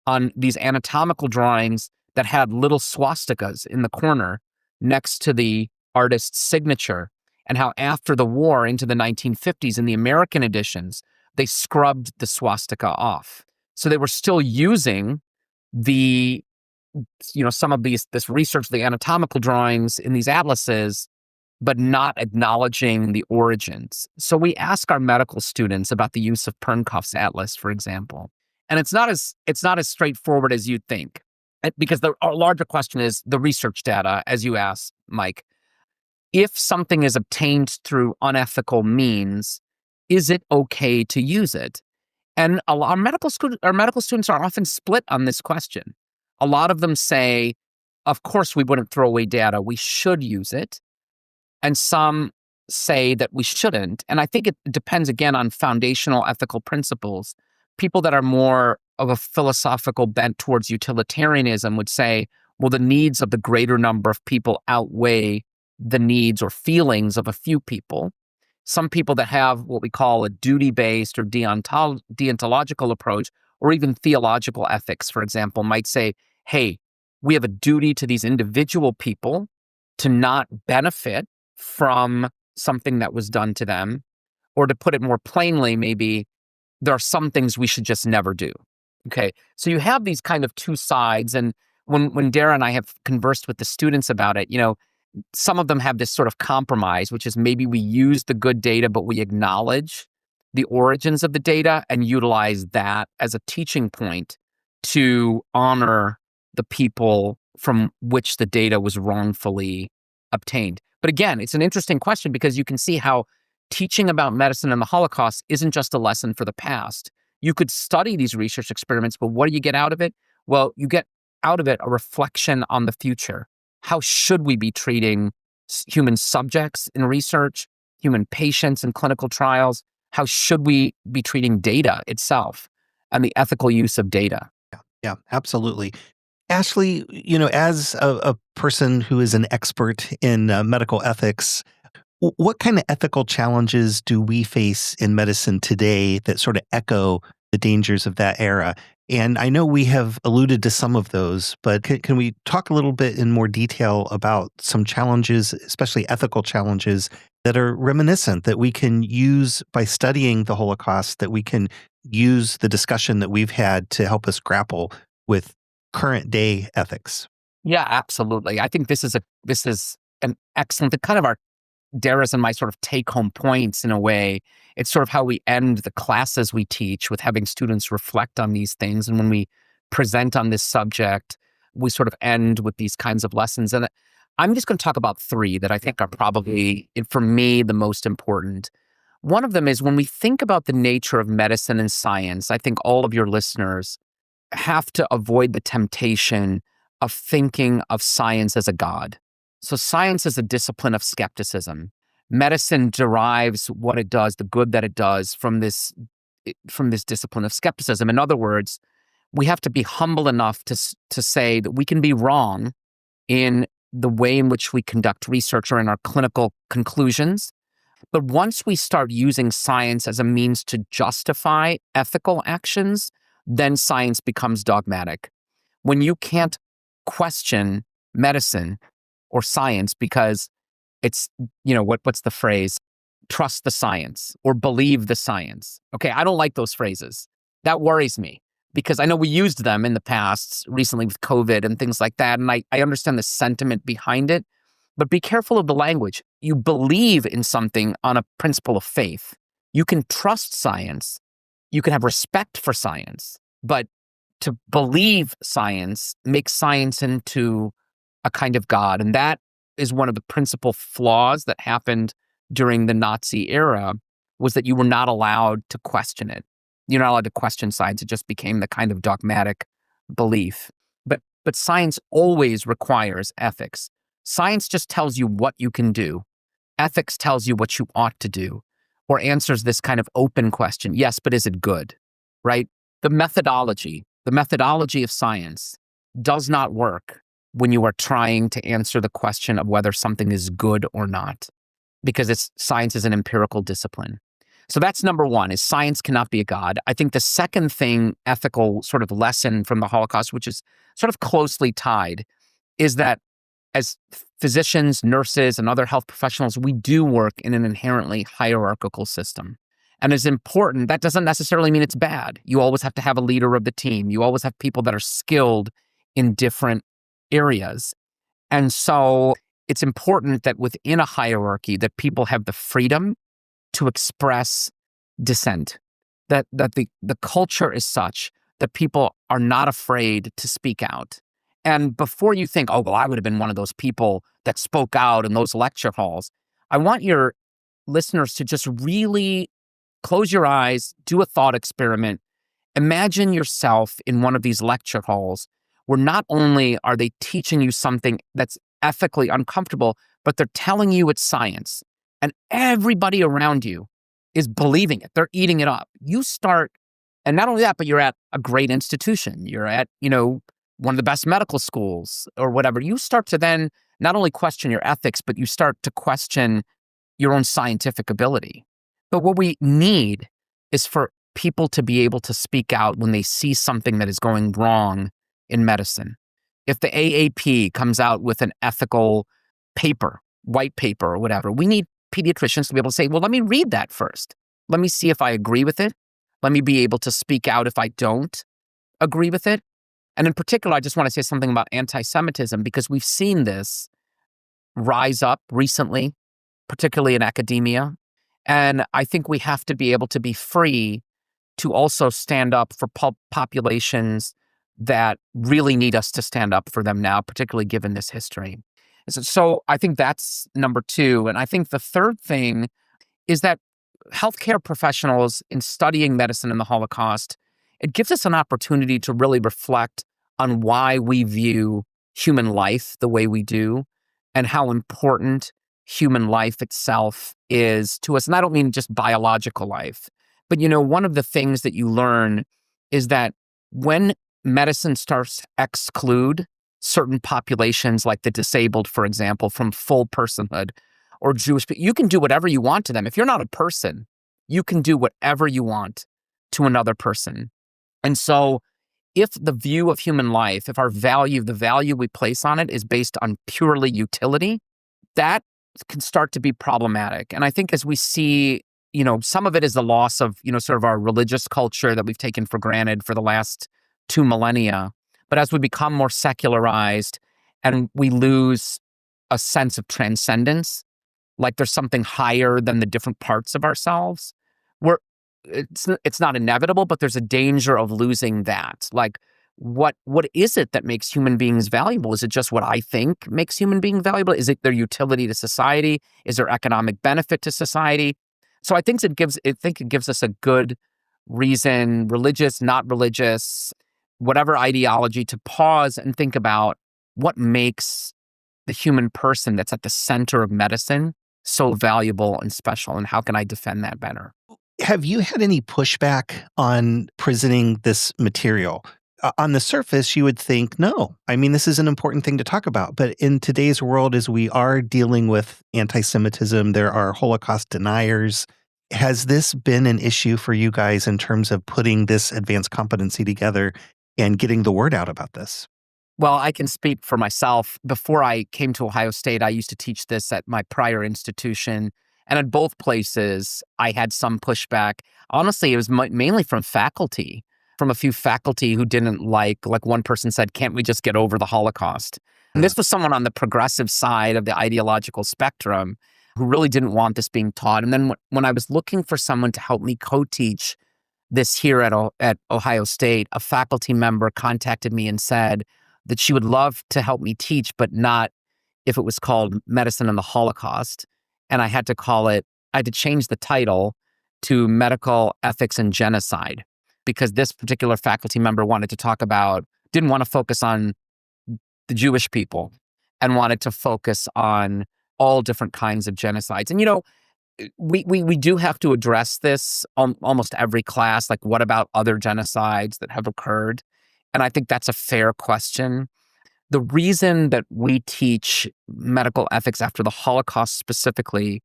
on these anatomical drawings that had little swastikas in the corner next to the artist's signature, and how after the war into the 1950s in the American editions, they scrubbed the swastika off. So they were still using some of this research, the anatomical drawings in these atlases, but not acknowledging the origins. So we ask our medical students about the use of Pernkopf's atlas, for example. And it's not as straightforward as you'd think, because the larger question is the research data, as you asked, Mike. If something is obtained through unethical means, is it okay to use it? And our medical students are often split on this question. A lot of them say, of course we wouldn't throw away data, we should use it. And some say that we shouldn't. And I think it depends, again, on foundational ethical principles. People that are more of a philosophical bent towards utilitarianism would say, well, the needs of the greater number of people outweigh the needs or feelings of a few people. Some people that have what we call a duty-based or deontological approach, or even theological ethics, for example, might say, hey, we have a duty to these individual people to not benefit from something that was done to them. Or to put it more plainly, maybe there are some things we should just never do. Okay, so you have these kind of two sides. And when Dara and I have conversed with the students about it, some of them have this sort of compromise, which is maybe we use the good data, but we acknowledge the origins of the data and utilize that as a teaching point to honor the people from which the data was wrongfully obtained. But again, it's an interesting question because you can see how teaching about medicine and the Holocaust isn't just a lesson for the past. You could study these research experiments, but what do you get out of it? Well, you get out of it a reflection on the future. How should we be treating human subjects in research, human patients in clinical trials? How should we be treating data itself and the ethical use of data? Yeah, absolutely. Ashley, as a person who is an expert in medical ethics, what kind of ethical challenges do we face in medicine today that sort of echo the dangers of that era? And I know we have alluded to some of those, but can we talk a little bit in more detail about some challenges, especially ethical challenges, that are reminiscent that we can use by studying the Holocaust, that we can use the discussion that we've had to help us grapple with current day ethics? Yeah, absolutely. I think this is an excellent, kind of our Dara's and my sort of take-home points in a way. It's sort of how we end the classes we teach, with having students reflect on these things. And when we present on this subject, we sort of end with these kinds of lessons. And I'm just going to talk about three that I think are probably, for me, the most important. One of them is, when we think about the nature of medicine and science, I think all of your listeners have to avoid the temptation of thinking of science as a god. So science is a discipline of skepticism. Medicine derives what it does, the good that it does, from this discipline of skepticism. In other words, we have to be humble enough to say that we can be wrong in the way in which we conduct research or in our clinical conclusions. But once we start using science as a means to justify ethical actions, then science becomes dogmatic. When you can't question medicine or science because it's, what's the phrase? Trust the science or believe the science. Okay, I don't like those phrases. That worries me, because I know we used them in the past, recently with COVID and things like that. And I understand the sentiment behind it, but be careful of the language. You believe in something on a principle of faith. You can trust science. You can have respect for science, but to believe science makes science into a kind of God. And that is one of the principal flaws that happened during the Nazi era, was that you were not allowed to question it. You're not allowed to question science. It just became the kind of dogmatic belief. But science always requires ethics. Science just tells you what you can do. Ethics tells you what you ought to do, or answers this kind of open question. Yes, but is it good? Right? The methodology of science does not work when you are trying to answer the question of whether something is good or not, because science is an empirical discipline. So that's number one, is science cannot be a god. I think the second thing, ethical sort of lesson from the Holocaust, which is sort of closely tied, is that as physicians, nurses, and other health professionals, we do work in an inherently hierarchical system. And is important, that doesn't necessarily mean it's bad. You always have to have a leader of the team. You always have people that are skilled in different areas. And so it's important that within a hierarchy that people have the freedom to express dissent, that the culture is such that people are not afraid to speak out. And before you think, oh, well, I would have been one of those people that spoke out in those lecture halls, I want your listeners to just really close your eyes, do a thought experiment. Imagine yourself in one of these lecture halls where not only are they teaching you something that's ethically uncomfortable, but they're telling you it's science. And everybody around you is believing it. They're eating it up. You start, and not only that, but you're at a great institution. You're at, one of the best medical schools or whatever. You start to then not only question your ethics, but you start to question your own scientific ability. But what we need is for people to be able to speak out when they see something that is going wrong in medicine. If the AAP comes out with an ethical paper, white paper or whatever, we need pediatricians to be able to say, well, let me read that first. Let me see if I agree with it. Let me be able to speak out if I don't agree with it. And in particular, I just want to say something about anti-Semitism, because we've seen this rise up recently, particularly in academia. And I think we have to be able to be free to also stand up for populations that really need us to stand up for them now, particularly given this history. So I think that's number two. And I think the third thing is that healthcare professionals, in studying medicine in the Holocaust, it gives us an opportunity to really reflect on why we view human life the way we do, and how important human life itself is to us. And I don't mean just biological life, but one of the things that you learn is that when medicine starts to exclude certain populations, like the disabled, for example, from full personhood, or Jewish people, you can do whatever you want to them. If you're not a person, you can do whatever you want to another person. And so if the view of human life, if the value we place on it is based on purely utility, that can start to be problematic. And I think as we see, some of it is the loss of, sort of our religious culture that we've taken for granted for the last 2 millennia. But as we become more secularized and we lose a sense of transcendence, like there's something higher than the different parts of ourselves, it's not inevitable, but there's a danger of losing that. Like, what is it that makes human beings valuable? Is it just what I think makes human beings valuable? Is it their utility to society? Is there economic benefit to society? So I think it gives us a good reason, religious, not religious, whatever ideology, to pause and think about what makes the human person that's at the center of medicine so valuable and special, and how can I defend that better? Have you had any pushback on presenting this material? On the surface, you would think, no. I mean, this is an important thing to talk about. But in today's world, as we are dealing with anti-Semitism, there are Holocaust deniers. Has this been an issue for you guys in terms of putting this advanced competency together and getting the word out about this? Well, I can speak for myself. Before I came to Ohio State, I used to teach this at my prior institution. And at both places, I had some pushback. Honestly, it was mainly from faculty, from a few faculty who didn't like one person said, "Can't we just get over the Holocaust?" And this was someone on the progressive side of the ideological spectrum who really didn't want this being taught. And then when I was looking for someone to help me co-teach this here at Ohio State, a faculty member contacted me and said that she would love to help me teach, but not if it was called Medicine and the Holocaust. And I had to change the title to Medical Ethics and Genocide, because this particular faculty member didn't want to focus on the Jewish people and wanted to focus on all different kinds of genocides. And, we do have to address this almost every class, like what about other genocides that have occurred? And I think that's a fair question. The reason that we teach medical ethics after the Holocaust specifically,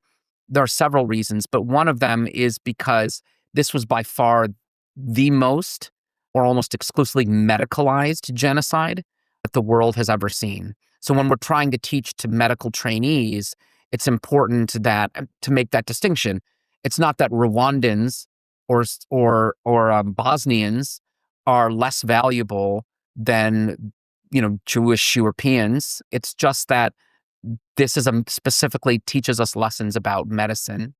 there are several reasons, but one of them is because this was by far the most or almost exclusively medicalized genocide that the world has ever seen. So when we're trying to teach to medical trainees, it's important to make that distinction. It's not that Rwandans or Bosnians are less valuable than Jewish Europeans. It's just that this specifically teaches us lessons about medicine.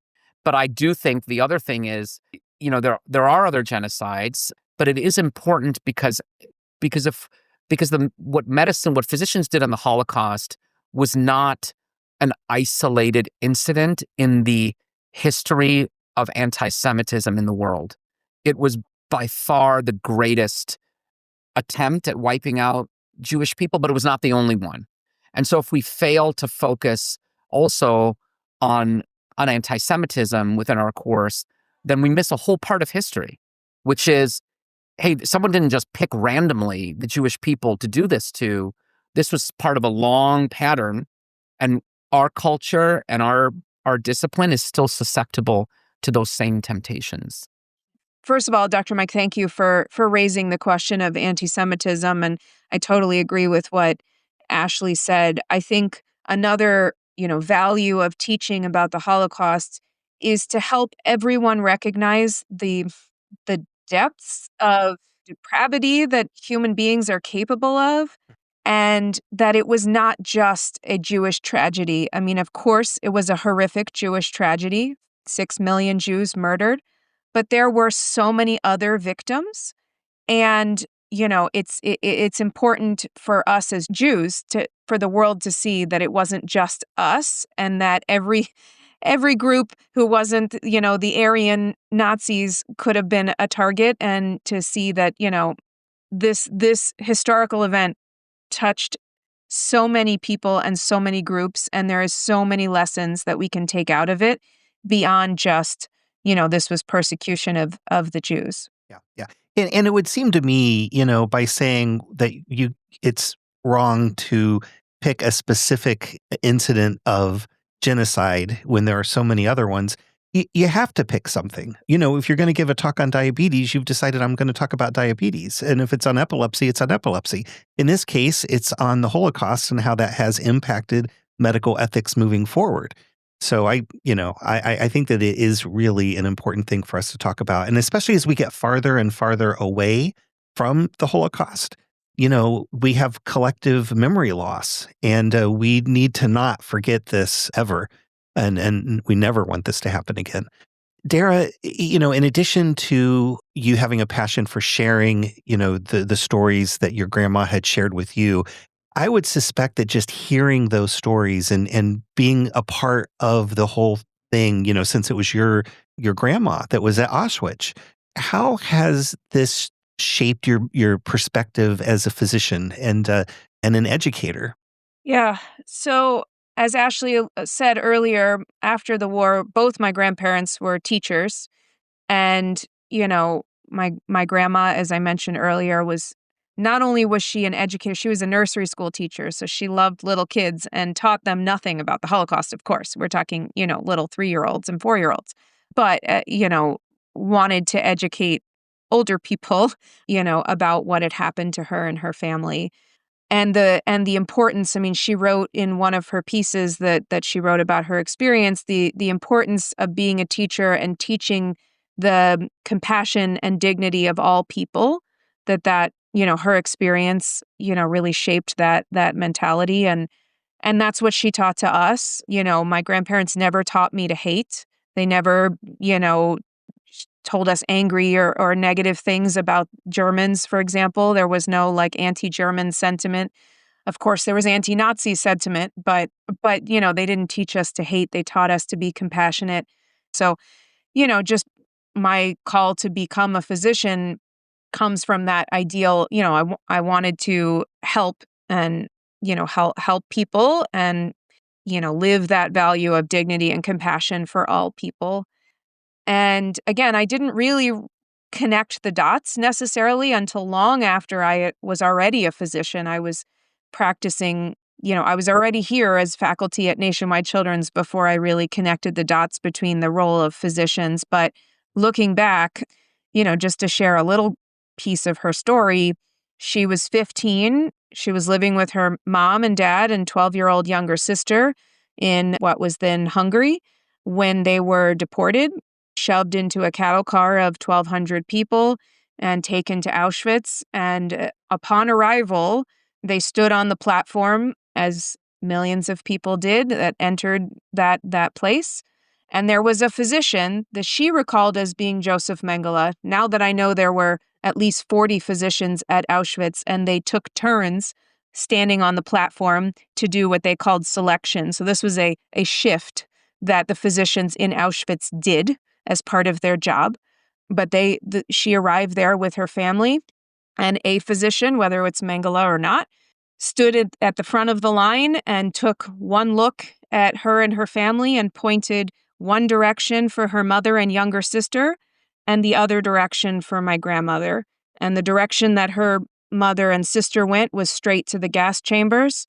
But I do think the other thing is, there are other genocides, but it is important because what physicians did on the Holocaust was not an isolated incident in the history of anti-Semitism in the world. It was by far the greatest attempt at wiping out Jewish people, but it was not the only one. And so if we fail to focus also on anti-Semitism within our course, then we miss a whole part of history, which is, hey, someone didn't just pick randomly the Jewish people to do this to. This was part of a long pattern, and our culture and our discipline is still susceptible to those same temptations. First of all, Dr. Mike, thank you for raising the question of anti-Semitism, and I totally agree with what Ashley said. I think another, value of teaching about the Holocaust is to help everyone recognize the depths of depravity that human beings are capable of, and that it was not just a Jewish tragedy. I mean, of course, it was a horrific Jewish tragedy, 6 million Jews murdered. But there were so many other victims, and it's important for us as Jews for the world to see that it wasn't just us, and that every group who wasn't the Aryan Nazis could have been a target, and to see that this historical event touched so many people and so many groups, and there is so many lessons that we can take out of it beyond just this was persecution of the Jews. Yeah. And it would seem to me, by saying that it's wrong to pick a specific incident of genocide when there are so many other ones, you have to pick something. If you're going to give a talk on diabetes, you've decided I'm going to talk about diabetes. And if it's on epilepsy, it's on epilepsy. In this case, it's on the Holocaust and how that has impacted medical ethics moving forward. So I think that it is really an important thing for us to talk about. And especially as we get farther and farther away from the Holocaust, we have collective memory loss, and we need to not forget this ever. And we never want this to happen again. Dara, in addition to you having a passion for sharing, the stories that your grandma had shared with you, I would suspect that just hearing those stories and being a part of the whole thing, since it was your grandma that was at Auschwitz, how has this shaped your perspective as a physician and an educator? Yeah. So, as Ashley said earlier, after the war, both my grandparents were teachers. And, my grandma, as I mentioned earlier, not only was she an educator, she was a nursery school teacher. So she loved little kids and taught them nothing about the Holocaust, of course. We're talking, little 3-year-olds and 4-year-olds. But, wanted to educate older people, about what had happened to her and her family. And the importance, I mean, she wrote in one of her pieces that she wrote about her experience, the importance of being a teacher and teaching the compassion and dignity of all people, that her experience, really shaped that mentality. And that's what she taught to us. My grandparents never taught me to hate. They never, told us angry or negative things about Germans, for example. There was no anti-German sentiment. Of course, there was anti-Nazi sentiment, but they didn't teach us to hate. They taught us to be compassionate. So, just my call to become a physician comes from that ideal. I wanted to help and help people and live that value of dignity and compassion for all people. And again, I didn't really connect the dots necessarily until long after I was already a physician. I was practicing, I was already here as faculty at Nationwide Children's before I really connected the dots between the role of physicians. But looking back, just to share a little piece of her story, she was 15. She was living with her mom and dad and 12-year-old younger sister in what was then Hungary when they were deported, shoved into a cattle car of 1,200 people and taken to Auschwitz. And upon arrival, they stood on the platform, as millions of people did that entered that place. And there was a physician that she recalled as being Joseph Mengele. Now that I know there were at least 40 physicians at Auschwitz, and they took turns standing on the platform to do what they called selection. So this was a shift that the physicians in Auschwitz did as part of their job. But she arrived there with her family, and a physician, whether it's Mengele or not, stood at the front of the line and took one look at her and her family and pointed one direction for her mother and younger sister and the other direction for my grandmother. And the direction that her mother and sister went was straight to the gas chambers.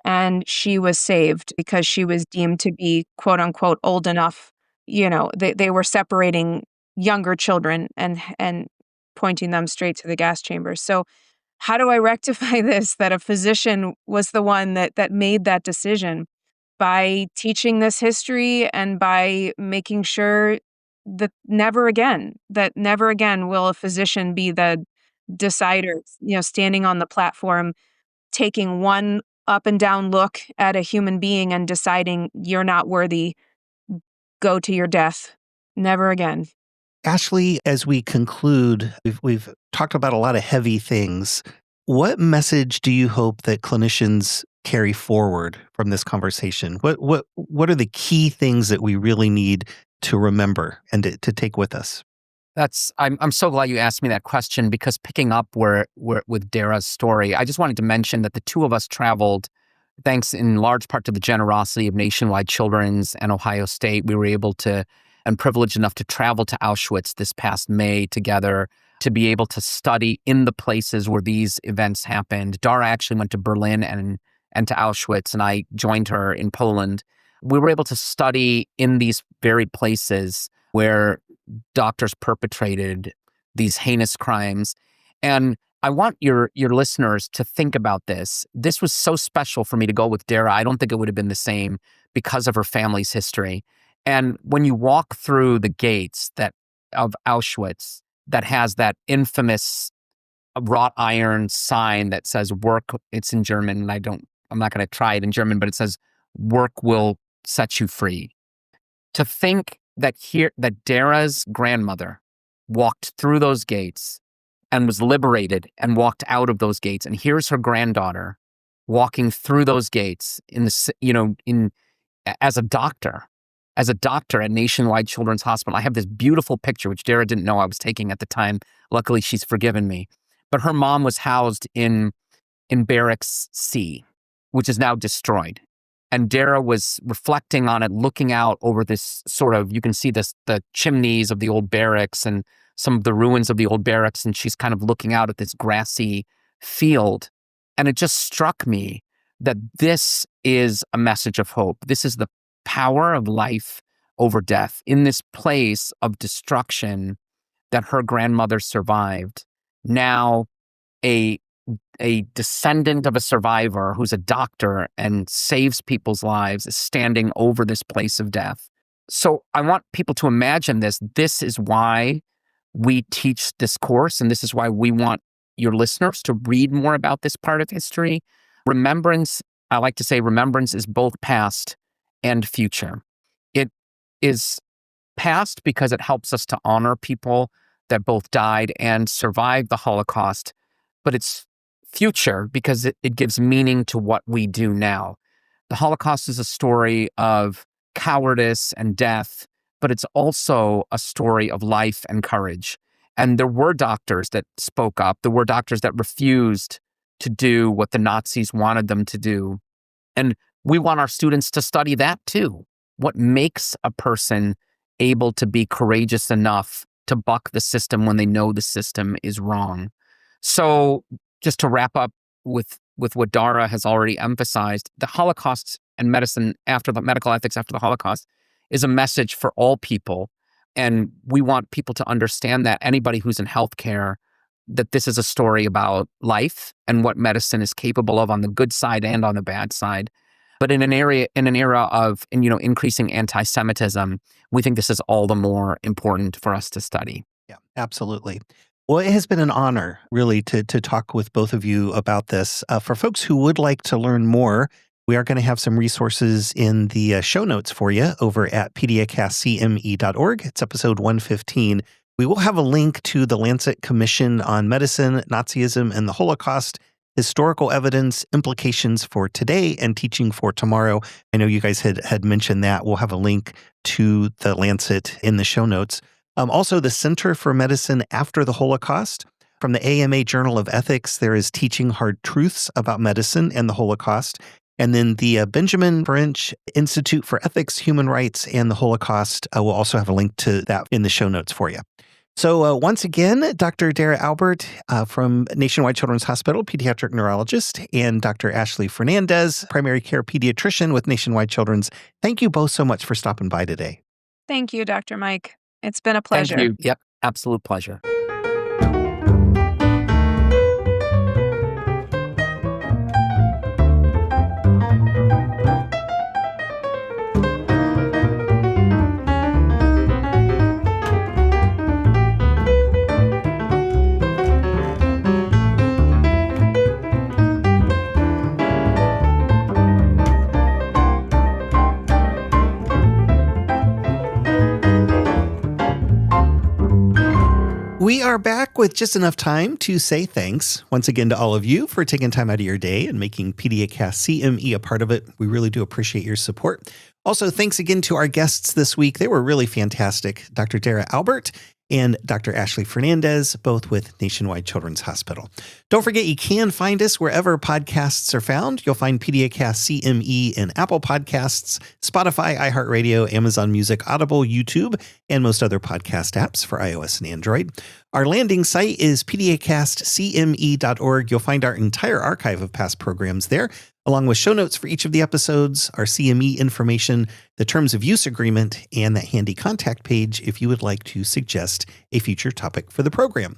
And she was saved because she was deemed to be, quote unquote, old enough. They were separating younger children and pointing them straight to the gas chambers. So how do I rectify this, that a physician was the one that made that decision? By teaching this history and by making sure that never again will a physician be the decider, standing on the platform, taking one up and down look at a human being and deciding you're not worthy, go to your death. Never again. Ashley, as we conclude, we've talked about a lot of heavy things. What message do you hope that clinicians carry forward from this conversation? What are the key things that we really need to remember and to take with us? I'm so glad you asked me that question, because picking up where with Dara's story, I just wanted to mention that the two of us traveled, thanks in large part to the generosity of Nationwide Children's and Ohio State. We were able to, and privileged enough to travel to Auschwitz this past May together, to be able to study in the places where these events happened. Dara actually went to Berlin and to Auschwitz, and I joined her in Poland. We were able to study in these very places where doctors perpetrated these heinous crimes. And I want your listeners to think about this. This was so special for me to go with Dara. I don't think it would have been the same because of her family's history. And when you walk through the gates of Auschwitz that has that infamous wrought iron sign that says work, it's in German, and I'm not going to try it in German, but it says work will set you free. To think that Dara's grandmother walked through those gates and was liberated and walked out of those gates, and here's her granddaughter walking through those gates as a doctor at Nationwide Children's Hospital. I have this beautiful picture, which Dara didn't know I was taking at the time. Luckily, she's forgiven me. But her mom was housed in Barracks C, which is now destroyed. And Dara was reflecting on it, looking out over this sort of, you can see the chimneys of the old barracks and some of the ruins of the old barracks. And she's kind of looking out at this grassy field. And it just struck me that this is a message of hope. This is the power of life over death in this place of destruction that her grandmother survived. Now, a descendant of a survivor who's a doctor and saves people's lives is standing over this place of death. So I want people to imagine this. This is why we teach this course, and this is why we want your listeners to read more about this part of history. Remembrance, I like to say remembrance is both past and future. It is past because it helps us to honor people that both died and survived the Holocaust, but it's future because it gives meaning to what we do now. The Holocaust is a story of cowardice and death, but it's also a story of life and courage. And there were doctors that spoke up. There were doctors that refused to do what the Nazis wanted them to do. And we want our students to study that too. What makes a person able to be courageous enough to buck the system when they know the system is wrong? So just to wrap up with what Dara has already emphasized, the Holocaust and medicine after the medical ethics after the Holocaust is a message for all people. And we want people to understand that, anybody who's in healthcare, that this is a story about life and what medicine is capable of on the good side and on the bad side. But in an era of increasing anti-Semitism, we think this is all the more important for us to study. Yeah, absolutely. Well, it has been an honor, really, to talk with both of you about this. For folks who would like to learn more, we are going to have some resources in the show notes for you over at PediaCastCME.org. It's episode 115. We will have a link to the Lancet Commission on Medicine, Nazism, and the Holocaust, historical evidence, implications for today, and teaching for tomorrow. I know you guys had mentioned that. We'll have a link to the Lancet in the show notes. Also, the Center for Medicine After the Holocaust. From the AMA Journal of Ethics, there is Teaching Hard Truths About Medicine and the Holocaust. And then the Benjamin French Institute for Ethics, Human Rights, and the Holocaust. We'll also have a link to that in the show notes for you. So once again, Dr. Dara Albert from Nationwide Children's Hospital, pediatric neurologist, and Dr. Ashley Fernandes, primary care pediatrician with Nationwide Children's. Thank you both so much for stopping by today. Thank you, Dr. Mike. It's been a pleasure. Thank you. Yep, absolute pleasure. We are back with just enough time to say thanks once again to all of you for taking time out of your day and making PediaCast CME a part of it. We really do appreciate your support. Also, thanks again to our guests this week. They were really fantastic. Dr. Dara Albert and Dr. Ashley Fernandes, both with Nationwide Children's Hospital. Don't forget, you can find us wherever podcasts are found. You'll find PediaCast CME in Apple Podcasts, Spotify, iHeartRadio, Amazon Music, Audible, YouTube, and most other podcast apps for iOS and Android. Our landing site is PediaCastCME.org. You'll find our entire archive of past programs there, along with show notes for each of the episodes, our CME information, the terms of use agreement, and that handy contact page if you would like to suggest a future topic for the program.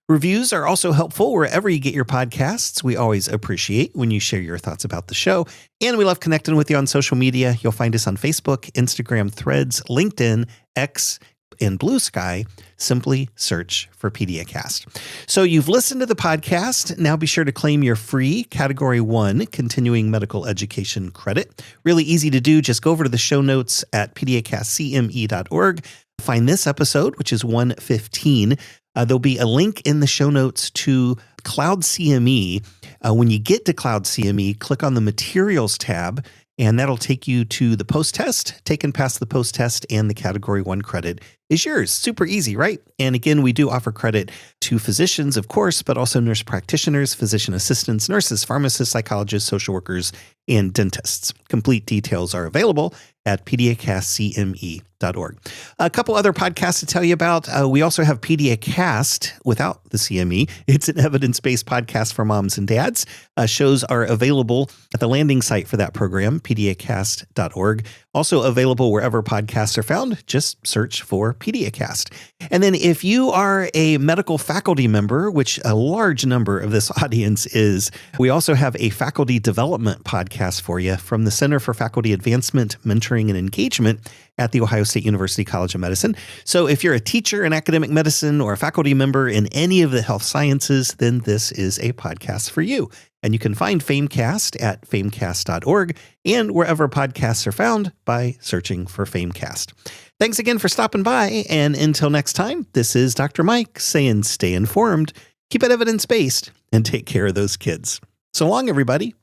Reviews are also helpful wherever you get your podcasts. We always appreciate when you share your thoughts about the show. And we love connecting with you on social media. You'll find us on Facebook, Instagram, Threads, LinkedIn, X, and Blue Sky. Simply search for PediaCast. So you've listened to the podcast. Now be sure to claim your free Category 1 continuing medical education credit. Really easy to do. Just go over to the show notes at PediaCastCME.org. Find this episode, which is 115. There'll be a link in the show notes to Cloud CME. When you get to Cloud CME, click on the Materials tab, and that'll take you to the post-test. Taken past the post-test, and the Category 1 credit is yours. Super easy, right? And again, we do offer credit to physicians, of course, but also nurse practitioners, physician assistants, nurses, pharmacists, psychologists, social workers, and dentists. Complete details are available at PediaCastCME.org. A couple other podcasts to tell you about. We also have PediaCast without the CME. It's an evidence-based podcast for moms and dads. Shows are available at the landing site for that program, PediaCast.org. Also available wherever podcasts are found. Just search for PediaCast. And then if you are a medical faculty member, which a large number of this audience is, we also have a faculty development podcast for you from the Center for Faculty Advancement, Mentoring, and Engagement at The Ohio State University College of Medicine. So if you're a teacher in academic medicine or a faculty member in any of the health sciences, then this is a podcast for you. And you can find Famecast at famecast.org and wherever podcasts are found by searching for Famecast. Thanks again for stopping by. And until next time, this is Dr. Mike saying stay informed, keep it evidence-based, and take care of those kids. So long, everybody.